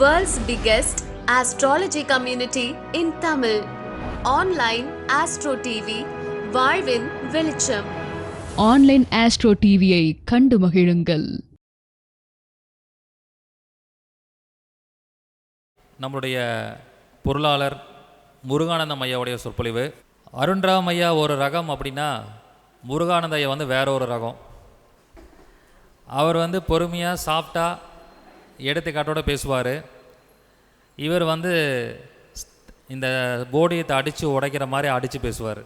World's biggest astrology community in Tamil. Online Astro TV, வாழ்வின் வெளிச்சம். Online astro டிவியை கண்டு மகிழுங்கள். நம்முடைய பொருளாளர் முருகானந்தம் ஐயாவுடைய சொற்பொழிவு. அருண்ராம் ஐயா ஒரு ரகம் அப்படின்னா முருகானந்த ஐயா வேற ஒரு ரகம். அவர் பொறுமையாக சாஃப்டாக எடுத்துக்காட்டோடு பேசுவார். இவர் இந்த போடியத்தை அடித்து உடைக்கிற மாதிரி அடித்து பேசுவார்.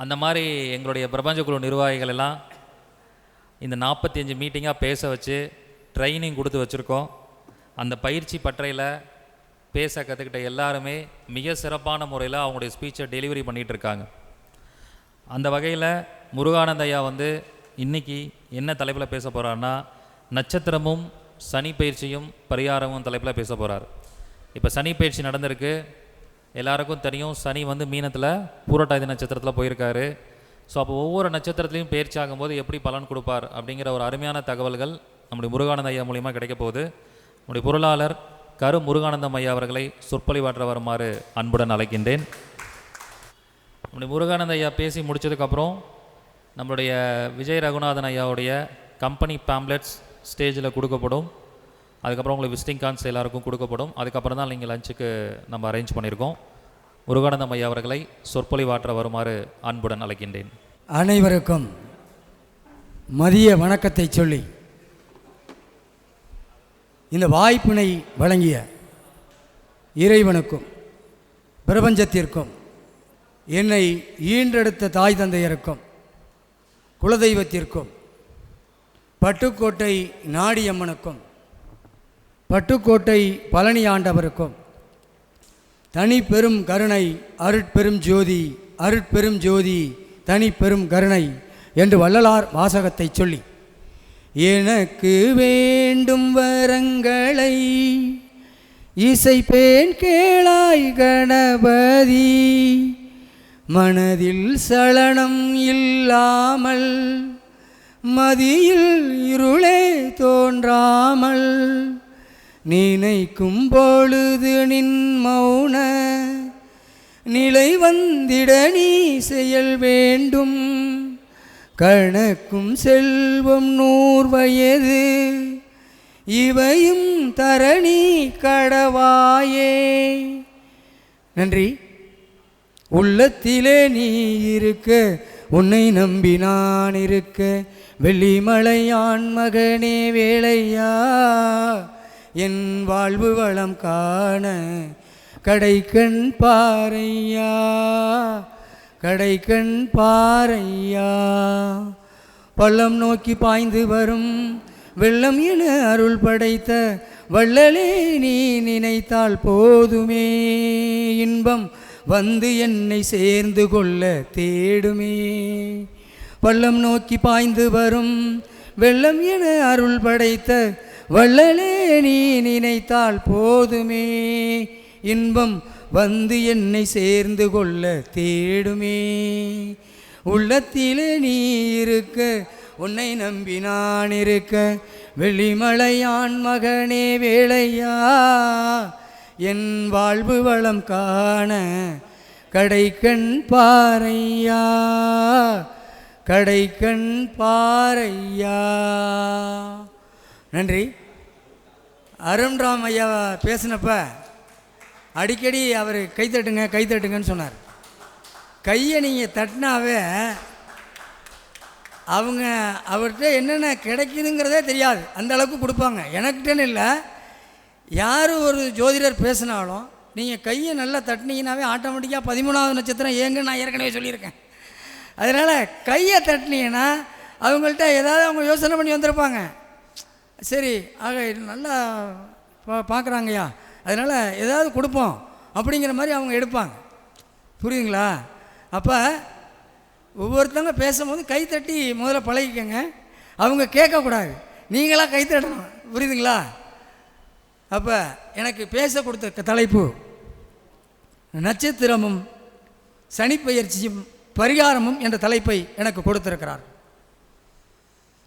அந்த மாதிரி எங்களுடைய பிரபஞ்ச குழு நிர்வாகிகள் எல்லாம் இந்த 45 மீட்டிங்காக பேச வச்சு ட்ரைனிங் கொடுத்து வச்சுருக்கோம். அந்த பயிற்சி பற்றையில் பேச கற்றுக்கிட்ட எல்லாருமே மிக சிறப்பான முறையில் அவங்களுடைய ஸ்பீச்சை டெலிவரி பண்ணிகிட்ருக்காங்க. அந்த வகையில் முருகானந்த ஐயா இன்றைக்கி என்ன தலைப்பில் பேச போகிறாருன்னா, நட்சத்திரமும் சனி பயிற்சியும் பரிகாரமும் தலைப்பில் பேச போகிறார். இப்போ சனி பயிற்சி நடந்திருக்கு, எல்லாருக்கும் தெரியும். சனி மீனத்தில் பூரட்டாதி நட்சத்திரத்தில் போயிருக்காரு. ஸோ அப்போ ஒவ்வொரு நட்சத்திரத்துலையும் பயிற்சி ஆகும்போது எப்படி பலன் கொடுப்பார் அப்படிங்கிற ஒரு அருமையான தகவல்கள் நம்முடைய முருகானந்த ஐயா மூலிமா கிடைக்க போகுது. நம்முடைய பொருளாளர் கரு முருகானந்தம் ஐயா அவர்களை சொற்பொழிவாற்ற வருமாறு அன்புடன் அழைக்கின்றேன். நம்முடைய முருகானந்த ஐயா பேசி முடித்ததுக்கப்புறம் நம்மளுடைய விஜய் ரகுநாதன் ஐயாவுடைய கம்பெனி பேம்ப்ளெட்ஸ் ஸ்டேஜில் கொடுக்கப்படும். அதுக்கப்புறம் உங்களுக்கு விசிட்டிங் கார்ட்ஸ் எல்லாருக்கும் கொடுக்கப்படும். அதுக்கப்புறம் தான் நீங்கள் லஞ்சுக்கு நம்ம அரேஞ்ச் பண்ணியிருக்கோம். முருகானந்தம் ஐயா அவர்களை சொற்பொழிவாற்ற வருமாறு அன்புடன் அழைக்கின்றேன். அனைவருக்கும் மதிய வணக்கத்தை சொல்லி இந்த வாய்ப்பினை வழங்கிய இறைவனுக்கும் பிரபஞ்சத்திற்கும் என்னை ஈன்றெடுத்த தாய் தந்தையருக்கும் குலதெய்வத்திற்கும் பட்டுக்கோட்டை நாடியம்மனுக்கும் பட்டுக்கோட்டை பழனி ஆண்டவருக்கும் தனி பெரும் கருணை அருட்பெரும் ஜோதி அருட்பெரும் ஜோதி தனி பெரும் கருணை என்று வள்ளலார் வாசகத்தை சொல்லி, எனக்கு வேண்டும் வரங்களை இசைப்பேன் கேளாய் கணபதி, மனதில் சலனம் இல்லாமல் மதியில் இருளே தோன்றாமல் நினைக்கும் பொழுது நின் மௌன நிலை வந்திட நீ செயல் வேண்டும், கணக்கும் செல்வம் 100 வயது இவையும் தரணி கடவாயே. நன்றி. உள்ளத்திலே நீ இருக்க உன்னை நம்பி நான் இருக்க, வெள்ளிமலையான் மகனே வேளையா என் வாழ்வு வளம் காண கடைக்கண் பாரையா கடைக்கண் பாரையா. பள்ளம் நோக்கி பாய்ந்து வரும் வெள்ளம் என அருள் படைத்த வள்ளலே நீ நினைத்தால் போதுமே, இன்பம் என்னை சேர்ந்து கொள்ள தேடுமே. பள்ளம் நோக்கி பாய்ந்து வரும் வெள்ளம் என அருள் படைத்த வள்ளலே நீ நினைத்தால் போதுமே, இன்பம் என்னை சேர்ந்து கொள்ள தேடுமே. உள்ளத்திலே நீ இருக்க உன்னை நம்பி நான் இருக்க, வெள்ளிமலையான் மகனே வேளையா என் வாழ்வு வளம் காண கடைக்கண் பாரையா கடைக்கண் பாரையா. நன்றி. அருண்ராம் ஐயா பேசினப்ப அடிக்கடி அவர் கைத்தட்டுங்க கைத்தட்டுங்கன்னு சொன்னார். கையை நீங்கள் தட்டினாவே அவங்க அவர்கிட்ட என்னென்ன கிடைக்குதுங்கிறதே தெரியாது, அந்த அளவுக்கு கொடுப்பாங்க. எனக்கிட்டேன்னு இல்லை, யார் ஒரு ஜோதிடர் பேசினாலும் நீங்கள் கையை நல்லா தட்டினீங்கன்னாவே ஆட்டோமேட்டிக்காக 13வது நட்சத்திரம் ஏங்க நான் ஏற்கனவே சொல்லியிருக்கேன். அதனால் கையை தட்டினீங்கன்னா அவங்கள்ட்ட ஏதாவது அவங்க யோசனை பண்ணி வந்திருப்பாங்க. சரி, ஆக நல்லா பார்க்குறாங்கய்யா, அதனால் ஏதாவது கொடுப்போம் அப்படிங்கிற மாதிரி அவங்க எடுப்பாங்க. புரியுதுங்களா? அப்போ ஒவ்வொருத்தவங்க பேசும்போது கைத்தட்டி முதல்ல பழகிக்கங்க. அவங்க கேட்கக்கூடாது, நீங்களாக கைத்தட்டணும். புரியுதுங்களா? அப்போ எனக்கு பேச கொடுத்த தலைப்பு நட்சத்திரமும் சனிப்பெயர்ச்சியும் பரிகாரமும் என்ற தலைப்பை எனக்கு கொடுத்திருக்கிறார்.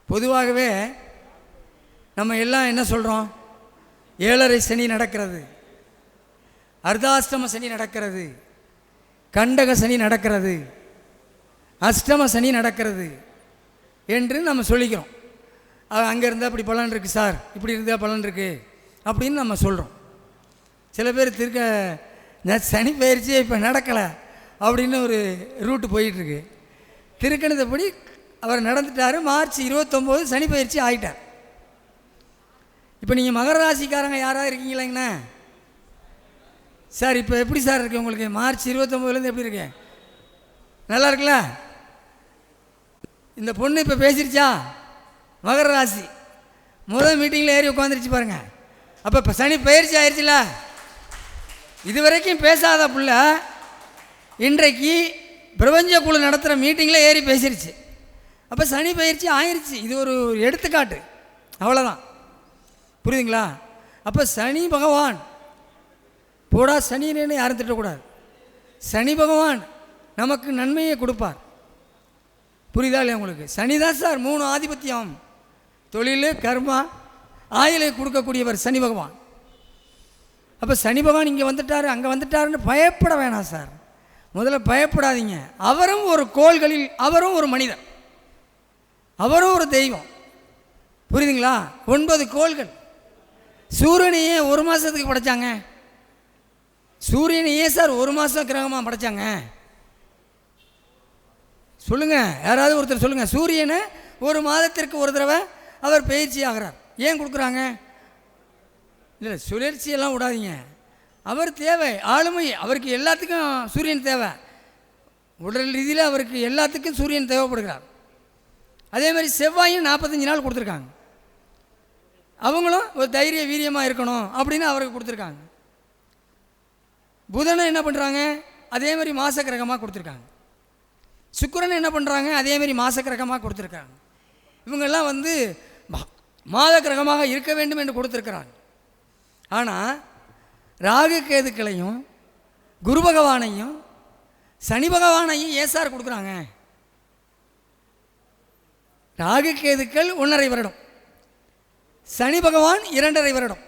பொதுவாகவே நம்ம எல்லாம் என்ன சொல்கிறோம், ஏழரை சனி நடக்கிறது, அர்த்தாஷ்டம சனி நடக்கிறது, கண்டக சனி நடக்கிறது, அஷ்டம சனி நடக்கிறது என்று நம்ம சொல்லிக்கிறோம். அங்கே இருந்தால் இப்படி பலன் இருக்குது சார், இப்படி இருந்தால் பலன் இருக்குது அப்படின்னு நம்ம சொல்கிறோம். சில பேர் சனி பயிற்சியே இப்போ நடக்கலை அப்படின்னு ஒரு ரூட்டு போயிட்டுருக்கு. திருக்கணிதப்படி அவர் நடந்துட்டார். மார்ச் 29 சனி பயிற்சி ஆகிட்டார். இப்போ நீங்கள் மகர ராசிக்காரங்க யாராவது இருக்கீங்களேங்கண்ணா சார், இப்போ எப்படி சார் இருக்குது உங்களுக்கு? மார்ச் 29 எப்படி இருக்கு? நல்லா இருக்குல்ல? இந்த பொண்ணு இப்போ பேசிருச்சா? மகர ராசி முதல் மீட்டிங்கில் ஏறி உட்காந்துருச்சு பாருங்க. அப்போ இப்போ சனி பயிற்சி ஆயிடுச்சுல. இது வரைக்கும் பேசாத புள்ள இன்றைக்கு பிரபஞ்ச குழு நடத்துகிற மீட்டிங்கில் ஏறி பேசிருச்சு. அப்போ சனி பயிற்சி ஆயிடுச்சு. இது ஒரு எடுத்துக்காட்டு, அவ்வளோதான். புரியுதுங்களா? அப்போ சனி பகவான் போடா சனின்னு யாரும் திட்டக்கூடாது. சனி பகவான் நமக்கு நன்மையை கொடுப்பார். புரியுதா இல்லையா உங்களுக்கு? சனி தான் சார் 3 ஆதிபத்தியம், தொழில், கர்மா, ஆயுளை கொடுக்கக்கூடியவர் சனி பகவான். அப்போ சனி பகவான் இங்கே வந்துட்டார், அங்கே வந்துட்டாருன்னு பயப்பட வேணாம் சார். முதல்ல பயப்படாதீங்க. அவரும் ஒரு கோள்களில், அவரும் ஒரு மனிதர், அவரும் ஒரு தெய்வம். புரியுதுங்களா? 9 கோள்கள். சூரியனையே 1 மாதத்துக்கு படைச்சாங்க. சூரியனையே சார் 1 மாதம் கிரகமாக படைச்சாங்க. சொல்லுங்கள், யாராவது ஒருத்தர் சொல்லுங்கள். சூரியனை 1 மாதத்திற்கு ஒரு தடவை அவர் பயிற்சி ஆகிறார். ஏன் கொடுக்குறாங்க? இல்லை, சுழற்சியெல்லாம் விடாதீங்க. அவர் தேவை, ஆளுமை அவருக்கு எல்லாத்துக்கும் சூரியன் தேவை. உடல் ரீதியில் அவருக்கு எல்லாத்துக்கும் சூரியன் தேவைப்படுகிறார். அதே மாதிரி செவ்வாயும் 45 நாள் கொடுத்துருக்காங்க. அவங்களும் ஒரு தைரிய வீரியமாக இருக்கணும் அப்படின்னு அவருக்கு கொடுத்துருக்காங்க. புதனை என்ன பண்ணுறாங்க? அதே மாதிரி மாச கிரகமாக கொடுத்துருக்காங்க. சுக்கிரனை என்ன பண்ணுறாங்க? அதே மாதிரி மாச கிரகமாக கொடுத்துருக்காங்க. இவங்கெல்லாம் மாத கிரகமாக இருக்க வேண்டும் என்று கொடுத்துருக்குறாங்க. ஆனால் ராகு கேதுக்களையும் குரு பகவானையும் சனி பகவானையும் ஏசார் கொடுக்குறாங்க. ராகு கேதுக்கள் 1.5 வருடம், சனி பகவான் 2.5 வருடம்,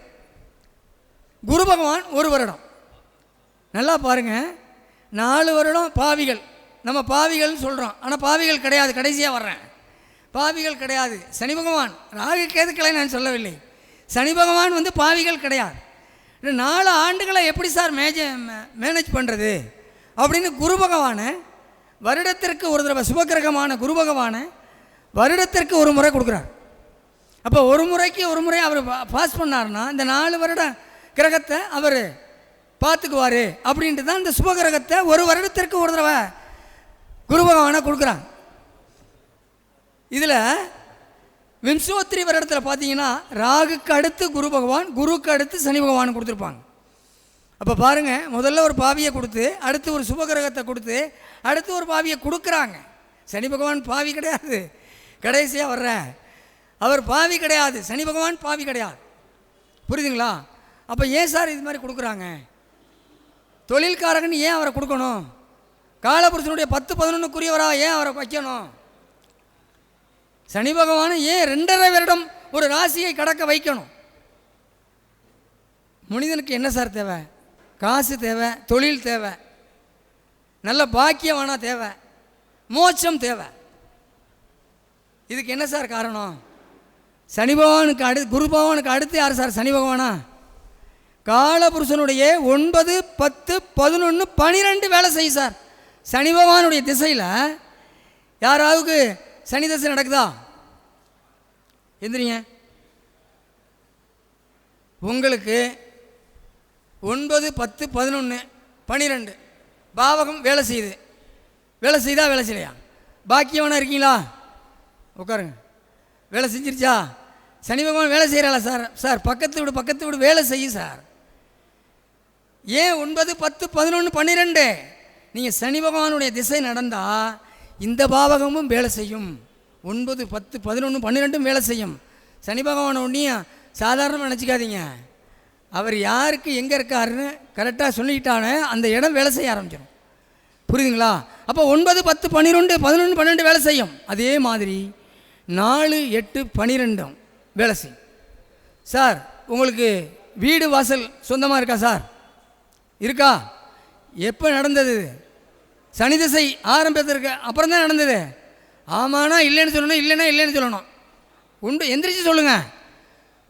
குரு பகவான் 1 வருடம். நல்லா பாருங்கள், 4 வருடம் பாவிகள். நம்ம பாவிகள்னு சொல்கிறோம், ஆனால் பாவிகள் கிடையாது. கடைசியாக வர்றேன், பாவிகள் கிடையாது. சனி பகவான், ராகு கேதுக்களை நான் சொல்லவில்லை. சனி பகவான் பாவிகள் கிடையாது. 4 ஆண்டுகளை எப்படி சார் மேனேஜ் பண்ணுறது அப்படின்னு குரு பகவானை வருடத்திற்கு ஒரு தடவை, சுபகிரகமான குரு பகவானை வருடத்திற்கு ஒரு முறை கொடுக்குறார். அப்போ ஒரு முறைக்கு ஒரு முறை அவர் பாஸ் பண்ணார்னா இந்த 4 வருட கிரகத்தை அவர் பார்த்துக்குவார். அப்படின்ட்டு தான் இந்த சுபகிரகத்தை ஒரு வருடத்திற்கு ஒரு தடவை குரு பகவானை கொடுக்குறாங்க. இதில் விம்சோத்திரி வருடத்தில் பார்த்தீங்கன்னா ராகுக்கு அடுத்து குரு பகவான், குருக்கு அடுத்து சனி பகவான் கொடுத்துருப்பாங்க. அப்போ பாருங்கள், முதல்ல ஒரு பாவியை கொடுத்து, அடுத்து ஒரு சுபகிரகத்தை கொடுத்து, அடுத்து ஒரு பாவியை கொடுக்குறாங்க. சனி பகவான் பாவி கிடையாது. கடைசியாக வர்ற அவர் பாவி கிடையாது. சனி பகவான் பாவி கிடையாது. புரியுதுங்களா? அப்போ ஏன் சார் இது மாதிரி கொடுக்குறாங்க? தொழில்காரகன்னு ஏன் அவரை கொடுக்கணும்? காலபுருஷனுடைய 10-11க்குரியவராக ஏன் அவரை வைக்கணும்? சனி பகவானை ஏன் 2.5 வருடம் ஒரு ராசியை கடக்க வைக்கணும்? மனிதனுக்கு என்ன சார் தேவை? காசு தேவை, தொழில் தேவை, நல்ல பாக்கியவானா தேவை, மோட்சம் தேவை. இதுக்கு என்ன சார் காரணம்? சனி பகவானுக்கு அடுத்து, குரு பகவானுக்கு அடுத்து யார் சார்? சனி பகவானா? காலபுருஷனுடைய 9, 10, 11, 12 வேலை செய்யும் சார். சனி பகவானுடைய திசையில் யாராவது சனி தசை நடக்குதா? எந்திரிங்க. உங்களுக்கு 9, 10, 11, 12 பாவகம் வேலை செய்யுது. வேலை செய்தா வேலை செய்யலையா? பாக்கியவனா இருக்கீங்களா? உட்காருங்க. வேலை செஞ்சிருச்சா? சனி பகவான் வேலை செய்கிறாளா சார்? சார் பக்கத்து வீடு வேலை செய்யும் சார். ஏன் 9, 10, 11, 12? நீங்கள் சனி பகவானுடைய திசை நடந்தால் இந்த பாவகமும் வேலை செய்யும். 9, 10, 11, 12 வேலை செய்யும். சனி பகவான் ஒன்றையும் சாதாரணமாக நினச்சிக்காதீங்க. அவர் யாருக்கு எங்கே இருக்காருன்னு கரெக்டாக சொல்லிக்கிட்டானே அந்த இடம் வேலை செய்ய ஆரம்பிச்சிடும். புரியுதுங்களா? அப்போ 9, 10, 12, 11, 12 வேலை செய்யும். அதே மாதிரி 4, 8, 12 வேலை செய்யும். சார் உங்களுக்கு வீடு வாசல் சொந்தமாக இருக்கா சார்? இருக்கா? எப்போ நடந்தது? சனி திசை ஆரம்பத்திற்கு அப்புறம் தான் நடந்தது. ஆமானா இல்லைன்னு சொல்லணும், இல்லைன்னா இல்லைன்னு சொல்லணும். உண்டு, எந்திரிச்சு சொல்லுங்கள்.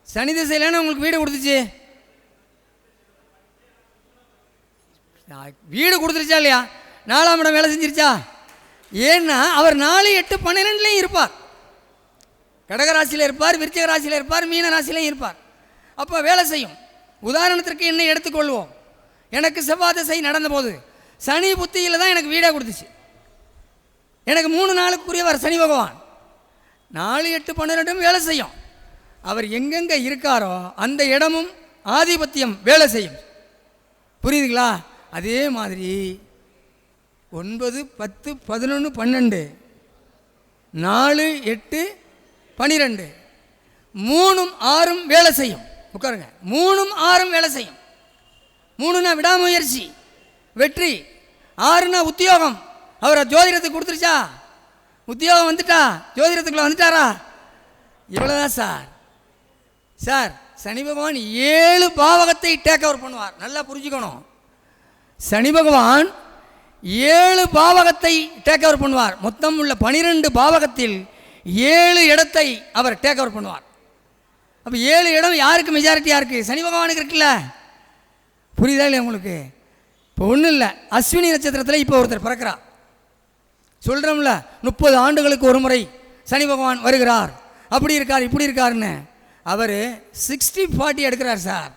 சனி திசையிலான உங்களுக்கு வீடு கொடுத்துச்சு? வீடு கொடுத்துருச்சா இல்லையா? 4ஆம் இடம் வேலை செஞ்சிருச்சா? ஏன்னா அவர் 4, 8, 12லையும் இருப்பார். கடகராசியில் இருப்பார், விருச்சிக ராசியில் இருப்பார், மீன ராசியிலையும் இருப்பார். அப்போ வேலை செய்யும். உதாரணத்திற்கு என்னை எடுத்துக்கொள்வோம். எனக்கு செவ்வாய் திசை நடந்தபோது சனி புத்தியில் தான் எனக்கு வீடே கொடுத்துச்சு. எனக்கு 3 நாளுக்குரியவர் சனி பகவான். 4, 8, 12 வேலை செய்யும். அவர் எங்கெங்கே இருக்காரோ அந்த இடமும் ஆதிபத்தியம் வேலை செய்யும். புரியுதுங்களா? அதே மாதிரி 9, 10, 11, 12, 4, 8, 12 3ம் 6ம் வேலை செய்யும். உட்காருங்க. 3ம் 6ம் வேலை செய்யும். 3னா விடாமுயற்சி, வெற்றி. 6னா உத்தியோகம். அவரை ஜோதிடத்துக்கு கொடுத்துருச்சா? உத்தியோகம் வந்துட்டா? ஜோதிடத்துக்குள்ள வந்துட்டாரா? இவ்வளோதான் சார். சார், சனி பகவான் 7 பாவகத்தை டேக் ஓவர் பண்ணுவார். நல்லா புரிஞ்சுக்கணும். சனி பகவான் 7 பாவகத்தை டேக் ஓவர் பண்ணுவார். மொத்தம் உள்ள 12 பாவகத்தில் 7 இடத்தை அவர் டேக் ஓவர் பண்ணுவார். அப்போ 7 இடம் யாருக்கு மெஜாரிட்டியாக இருக்குது? சனி பகவானுக்கு இருக்குல்ல. புரியுதா இல்லையா உங்களுக்கு? இப்போ ஒன்றும் இல்லை. அஸ்வினி நட்சத்திரத்தில் இப்போ ஒருத்தர் பிறக்கிறார். சொல்கிறோம்ல, 30 ஆண்டுகளுக்கு ஒரு முறை சனி பகவான் வருகிறார், அப்படி இருக்கார், இப்படி இருக்காருன்னு. அவர் 60-40 எடுக்கிறார் சார்.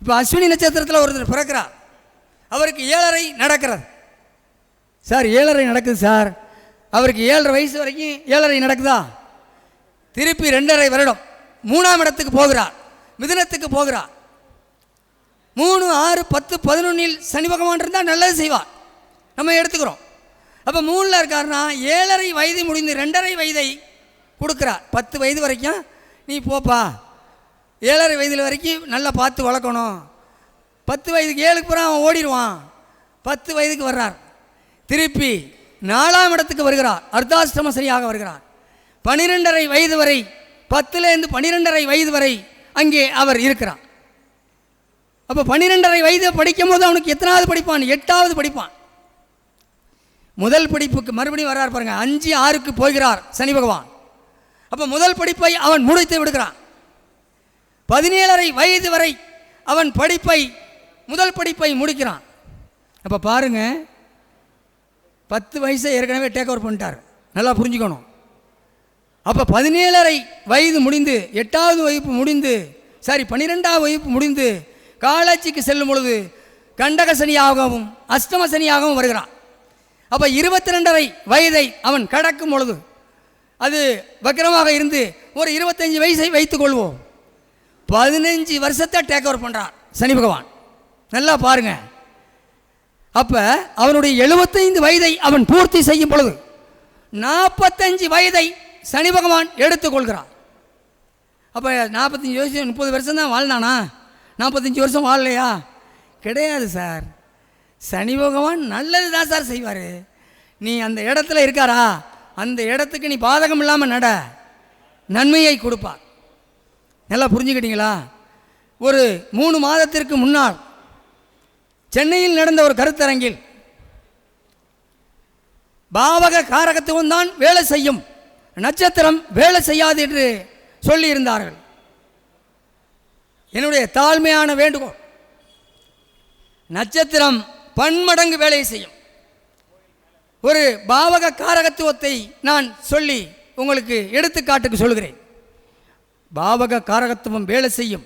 இப்போ அஸ்வினி நட்சத்திரத்தில் ஒருத்தர் பிறக்கிறார், அவருக்கு 7.5 நடக்கிறது சார். 7.5 நடக்குது சார். அவருக்கு 7.5 வயசு வரைக்கும் 7.5 நடக்குதா? திருப்பி 2.5 வருடம் 3ஆம் இடத்துக்கு போகிறார், மிதுனத்துக்கு போகிறார். 3, 6, 10, 11 சனி பகவான் இருந்தால் நல்லது செய்வார், நம்ம எடுத்துக்கிறோம். அப்போ 3ல் இருக்காருன்னா 7.5 வயது முடிந்து 2.5 வயதை கொடுக்குறார். 10 வயது வரைக்கும் நீ போப்பா, 7.5 வயதில் வரைக்கும் நல்லா பார்த்து வளர்க்கணும். 10 வயதுக்கு 7க்கு பிறகு அவன் ஓடிடுவான். 10 வயதுக்கு வர்றார், திருப்பி 4ஆம் இடத்துக்கு வருகிறார், அர்த்தாஷ்டம சரியாக வருகிறார். 12.5 வயது வரை, 10லேருந்து 12.5 வயது வரை அங்கே அவர் இருக்கிறார். அப்போ 12.5 வயது படிக்கும் போது அவனுக்கு எத்தனாவது படிப்பான்? 8வது படிப்பான். முதல் படிப்புக்கு மறுபடியும் வர்றார் பாருங்க. 5, 6க்கு போகிறார் சனி பகவான். அப்போ முதல் படிப்பை அவன் முடித்து விடுகிறான். 17.5 வயது வரை அவன் படிப்பை, முதல் படிப்பை முடிக்கிறான். அப்போ பாருங்க, 10 வயசை ஏற்கனவே டேக் ஓவர் பண்ணிட்டார். நல்லா புரிஞ்சுக்கணும். அப்போ 17.5 வயது முடிந்து 8வது வகுப்பு முடிந்து, சாரி 12வது வகுப்பு முடிந்து காலேஜுக்கு செல்லும் பொழுது கண்டக சனியாகவும் அஷ்டம சனியாகவும் வருகிறான். அப்போ 22.5 வயதை அவன் கடக்கும் பொழுது, அது வக்கரமாக இருந்து ஒரு 25 வயசை வைத்துக் கொள்வோம், 15 வருஷத்தை டேக் ஓவர் பண்ணுறார் சனி பகவான். நல்லா பாருங்க. அப்போ அவனுடைய 75 வயதை அவன் பூர்த்தி செய்யும் பொழுது 45 வயதை சனி பகவான் எடுத்துக்கொள்கிறார். அப்போ 45 வருஷம் 30 வருஷம் தான் வாழ்ந்தானா? 45 வருஷம் வாழலையா? கிடையாது சார். சனி பகவான் நல்லது தான் சார் செய்வார். நீ அந்த இடத்துல இருக்காரா, அந்த இடத்துக்கு நீ பாதகம் இல்லாமல் நட, நன்மையை கொடுப்பார். நல்லா புரிஞ்சுக்கிட்டீங்களா? ஒரு 3 மாதத்திற்கு முன்னால் சென்னையில் நடந்த ஒரு கருத்தரங்கில் பாவக காரகத்துவம் தான் வேலை செய்யும், நட்சத்திரம் வேலை செய்யாது என்று சொல்லியிருந்தார்கள். என்னுடைய தாழ்மையான வேண்டுகோள், நட்சத்திரம் பன்மடங்கு வேலை செய்யும். ஒரு பாவக காரகத்துவத்தை நான் சொல்லி உங்களுக்கு எடுத்துக்காட்டுக்கு சொல்கிறேன். பாவக காரகத்துவம் வேலை செய்யும்,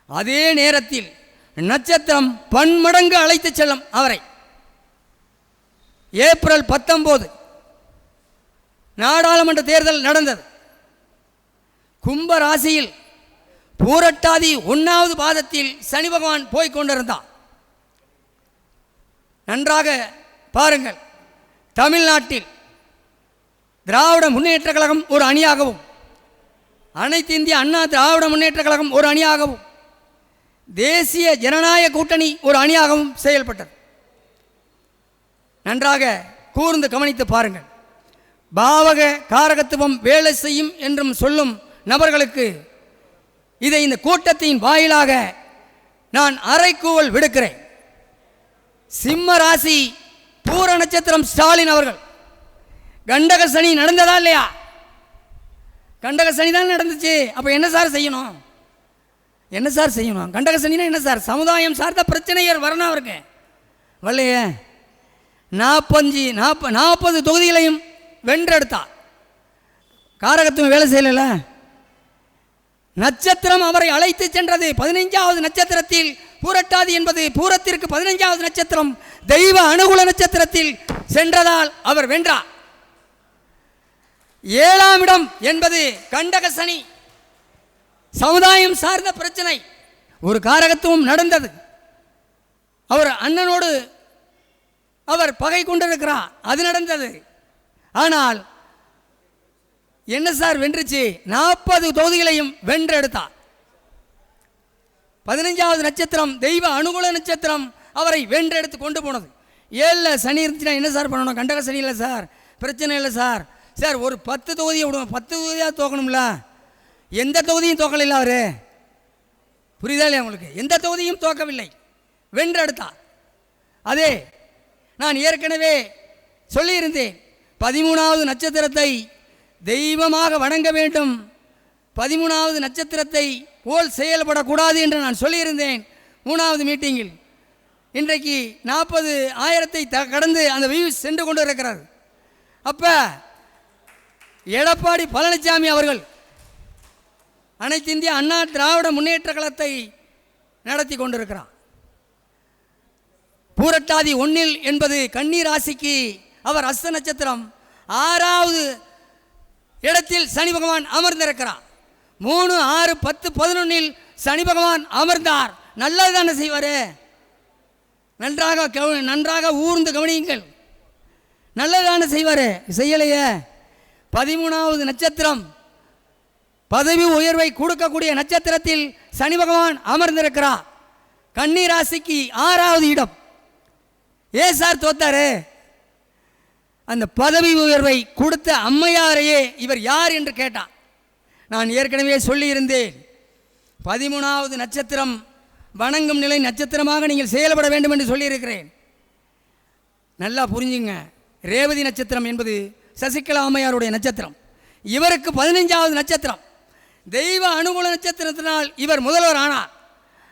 அதே நேரத்தில் நட்சத்திரம் பன்மடங்கு அழைத்து செல்லும் அவரை. ஏப்ரல் 19 நாடாளுமன்ற தேர்தல் நடந்தது. கும்ப ராசியில் பூரட்டாதி 1வது பாதத்தில் சனி பகவான் போய் கொண்டிருந்தார். நன்றாக பாருங்கள். தமிழ்நாட்டில் திராவிட முன்னேற்ற கழகம் ஒரு அணியாகவும், அனைத்து இந்திய அண்ணா திராவிட முன்னேற்ற கழகம் ஒரு அணியாகவும், தேசிய ஜனநாயக கூட்டணி ஒரு அணியாகவும் செயல்பட்டது. நன்றாக கூர்ந்து கவனித்து பாருங்கள். பாவக காரகத்துவம் வேலை செய்யும் என்றும் சொல்லும் நபர்களுக்கு இதை இந்த கூட்டத்தின் வாயிலாக நான் அறைக்கூவல் விடுக்கிறேன். சிம்ம ராசி பூர நட்சத்திரம் ஸ்டாலின் அவர்கள், கண்டக சனி நடந்ததா இல்லையா? கண்டக சனி தான் நடந்துச்சு. அப்போ என்ன சார் செய்யணும்? என்ன சார் செய்யணும்? கண்டக சனினா என்ன சார்? சமுதாயம் சார்ந்த பிரச்சனைகள் வரணும் அவருக்கு. வரலையே. 40 தொகுதிகளையும் வென்றெடுத்தார். காரகத்துவம் வேலை செய்யல. நட்சத்திரம் அவரை அழைத்து சென்றது. 15வது நட்சத்திரத்தில் பூரட்டாதி என்பது பூரத்திற்கு 15வது நட்சத்திரம் தெய்வ அனுகூல நட்சத்திரத்தில் சென்றதால் அவர் வென்றார். 7ஆம் இடம் என்பது கண்டக சனி, சமுதாயம் சார்ந்த பிரச்சனை. ஒரு காரகத்துவம் நடந்தது. அவர் அண்ணனோடு அவர் பகை கொண்டிருக்கிறார், அது நடந்தது. ஆனால் என்ன சார் வென்றுச்சு? 40 தொகுதிகளையும் வென்றெடுத்தார். 15வது நட்சத்திரம் தெய்வ அனுகூல நட்சத்திரம் அவரை வென்றெடுத்து கொண்டு போனது. 7ல் சனி இருந்துச்சுன்னா என்ன சார் பண்ணணும்? கண்டக சனி இல்லை சார், பிரச்சனை இல்லை சார். சார் ஒரு 10 தொகுதியை விடுவோம், 10 தொகுதியாக தோக்கணும்ல. எந்த தொகுதியும் தோக்கல அவர். புரியுதா இல்லையா உங்களுக்கு? எந்த தொகுதியும் தோக்கவில்லை, வென்றெடுத்தார். அதே நான் ஏற்கனவே சொல்லியிருந்தேன், 13வது நட்சத்திரத்தை தெய்வமாக வணங்க வேண்டும், 13வது நட்சத்திரத்தை போல் செயல்படக்கூடாது என்று நான் சொல்லியிருந்தேன் 3வது மீட்டிங்கில். இன்றைக்கு 40,000 கடந்து அந்த வியூஸ் சென்று கொண்டு இருக்கிறார். அப்போ எடப்பாடி பழனிசாமி அவர்கள் அனைத்து இந்திய அண்ணா திராவிட முன்னேற்ற கழகத்தை நடத்தி கொண்டிருக்கிறார். பூரட்டாதி 1 என்பது கன்னி ராசிக்கு அவர் அஸ்த நட்சத்திரம் 6வது இடத்தில் சனி பகவான் அமர்ந்திருக்கிறார். 3, 6, 10, 11 சனி பகவான் அமர்ந்தார். நல்லது தானே செய்வார்? நன்றாக ஊர்ந்து கவனியுங்கள். நல்லது தானே செய்வார்? செய்யலையே. 13வது நட்சத்திரம் பதவி உயர்வை கொடுக்கக்கூடிய நட்சத்திரத்தில் சனி பகவான் அமர்ந்திருக்கிறார். கன்னி ராசிக்கு 6வது இடம். ஏன் சார் தோத்தாரு? அந்த பதவி உயர்வை கொடுத்த அம்மையாரையே இவர் யார் என்று கேட்டார். நான் ஏற்கனவே சொல்லியிருந்தேன், 13வது நட்சத்திரம் வணங்கும் நிலை நட்சத்திரமாக நீங்கள் செயல்பட வேண்டும் என்று சொல்லியிருக்கிறேன். நல்லா புரிஞ்சுங்க. ரேவதி நட்சத்திரம் என்பது சசிகலா அம்மையாருடைய நட்சத்திரம். இவருக்கு 15வது நட்சத்திரம் தெய்வ அனுகூல நட்சத்திரத்தினால் இவர் முதல்வர் ஆனார்.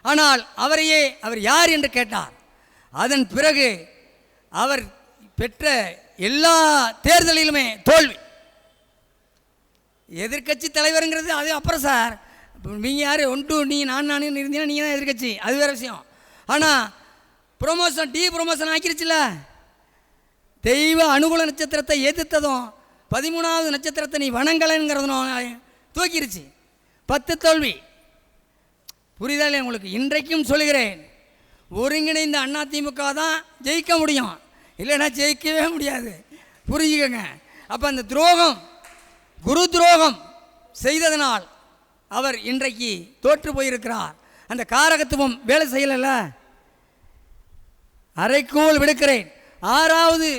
ஆனால் அவரையே அவர் யார் என்று கேட்டார். அதன் பிறகு அவர் பெற்ற எல்லா தேர்தலிலுமே தோல்வி. எதிர்கட்சி தலைவருங்கிறது அது அப்புறம் சார். நீங்கள் யார்? நீங்கள் நான் இருந்தீங்கன்னா நீங்கள் தான் எதிர்கட்சி, அது வேறு விஷயம். ஆனால் ப்ரொமோஷன் ப்ரொமோஷன் ஆக்கிருச்சுல. தெய்வ அனுகூல நட்சத்திரத்தை எதிர்த்ததும் 13வது நட்சத்திரத்தை நீ வணங்கலைங்கிறதும் தூக்கிருச்சு. 10 தோல்வி. புரியுதா இல்லையா உங்களுக்கு? இன்றைக்கும் சொல்கிறேன், ஒருங்கிணைந்த அதிமுக தான் ஜெயிக்க முடியும், இல்லைன்னா ஜெயிக்கவே முடியாது. புரிஞ்சுக்கங்க. அப்போ அந்த துரோகம், குரு துரோகம் செய்ததனால் அவர் இன்றைக்கு தோற்று போயிருக்கிறார். அந்த காரகத்துவம் வேலை செய்யலைல்ல. அரைக்கூவல் விடுக்கிறேன். 6வது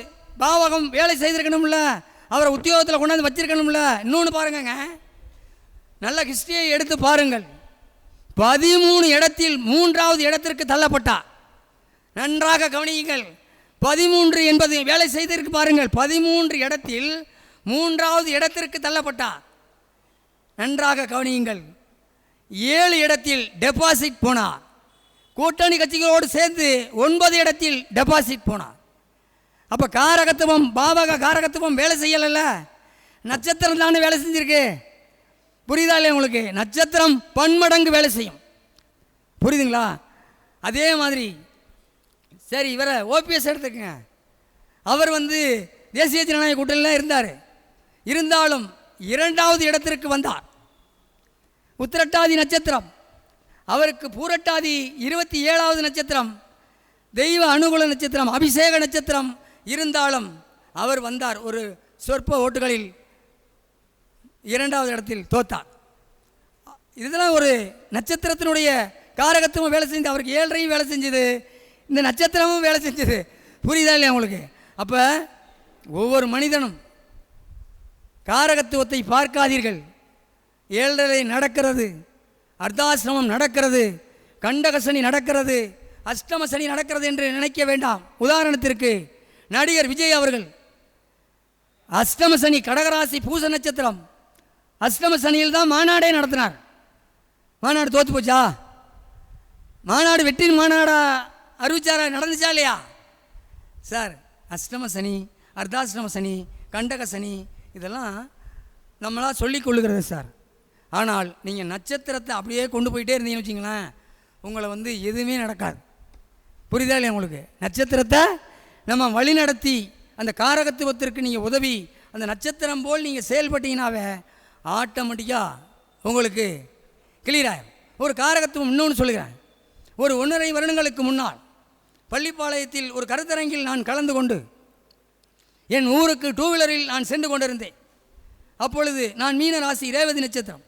பாவகம் வேலை செய்திருக்கணும்ல, அவரை உத்தியோகத்தில் கொண்டாந்து வச்சிருக்கணும்ல. இன்னொன்று பாருங்கங்க, நல்ல ஹிஸ்டரியை எடுத்து பாருங்கள். 13 இடத்தில் 3வது இடத்திற்கு தள்ளப்பட்டார். நன்றாக கவனியுங்கள். 13 என்பது வேலை செய்திருக்கு பாருங்கள். 13 இடத்தில் 3வது இடத்திற்கு தள்ளப்பட்டார். நன்றாக கவனியுங்கள். 7 இடத்தில் டெபாசிட் போனார். கூட்டணி கட்சிகளோடு சேர்ந்து 9 இடத்தில் டெபாசிட் போனார். அப்போ காரகத்துவம், பாவக காரகத்துவம் வேலை செய்யலைல்ல. நட்சத்திரம் தானே வேலை செஞ்சிருக்கு. புரியுதா இல்லையா உங்களுக்கு? நட்சத்திரம் பன்மடங்கு வேலை செய்யும். புரியுதுங்களா? அதே மாதிரி சரி, இவரை ஓபிஎஸ் எடுத்துக்கங்க. அவர் தேசிய ஜனநாயக கூட்டணியில் இருந்தார். இருந்தாலும் 2வது இடத்திற்கு வந்தார். உத்திரட்டாதி நட்சத்திரம் அவருக்கு, பூரட்டாதி 27வது நட்சத்திரம் தெய்வ அனுகூல நட்சத்திரம், அபிஷேக நட்சத்திரம் இருந்தாலும் அவர் வந்தார். ஒரு சொற்ப ஓட்டுகளில் 2வது இடத்தில் தோத்தார். இதெல்லாம் ஒரு நட்சத்திரத்தினுடைய காரகத்துவம் வேலை செஞ்சு, அவருக்கு 7ரையும் வேலை செஞ்சது, இந்த நட்சத்திரமும் வேலை செஞ்சது. புரியுதா இல்லையா உங்களுக்கு? அப்போ ஒவ்வொரு மனிதனும் காரகத்துவத்தை பார்க்காதீர்கள். 7ரை நடக்கிறது, அர்த்தாசிரமம் நடக்கிறது, கண்டக சனி நடக்கிறது, அஷ்டம சனி நடக்கிறது என்று நினைக்க வேண்டாம். உதாரணத்திற்கு நடிகர் விஜய் அவர்கள் அஷ்டம சனி, கடகராசி, பூச நட்சத்திரம், அஷ்டம சனியில் தான் மாநாடே நடத்தினார். மாநாடு தோற்று போச்சா? மாநாடு வெற்றி மாநாடா அறிவிச்சாரா? நடந்துச்சா இல்லையா சார்? அஷ்டம சனி, அர்த்தாஷ்டம சனி, கண்டக சனி இதெல்லாம் நம்மளாக சொல்லிக் கொள்ளுகிறது சார். ஆனால் நீங்கள் நட்சத்திரத்தை அப்படியே கொண்டு போயிட்டே இருந்தீங்கன்னு வச்சிங்களேன், உங்களை வந்து எதுவுமே நடக்காது. புரியுதா இல்லையா உங்களுக்கு? நட்சத்திரத்தை நம்ம வழி நடத்தி அந்த காரகத்துவத்திற்கு நீங்கள் உதவி அந்த நட்சத்திரம் போல் நீங்கள் செயல்பட்டீங்கன்னாவே ஆட்டோமேட்டிக்காக உங்களுக்கு கிளியர் ஆகும். ஒரு காரகத்துவம் இன்னொன்று சொல்லுகிறேன். ஒரு 1.5 வருடங்களுக்கு முன்னால் பள்ளிப்பாளையத்தில் ஒரு கருத்தரங்கில் நான் கலந்து கொண்டு என் ஊருக்கு 2 வீலரில் நான் சென்று கொண்டிருந்தேன். அப்பொழுது நான் மீன ராசி, ரேவதி நட்சத்திரம்,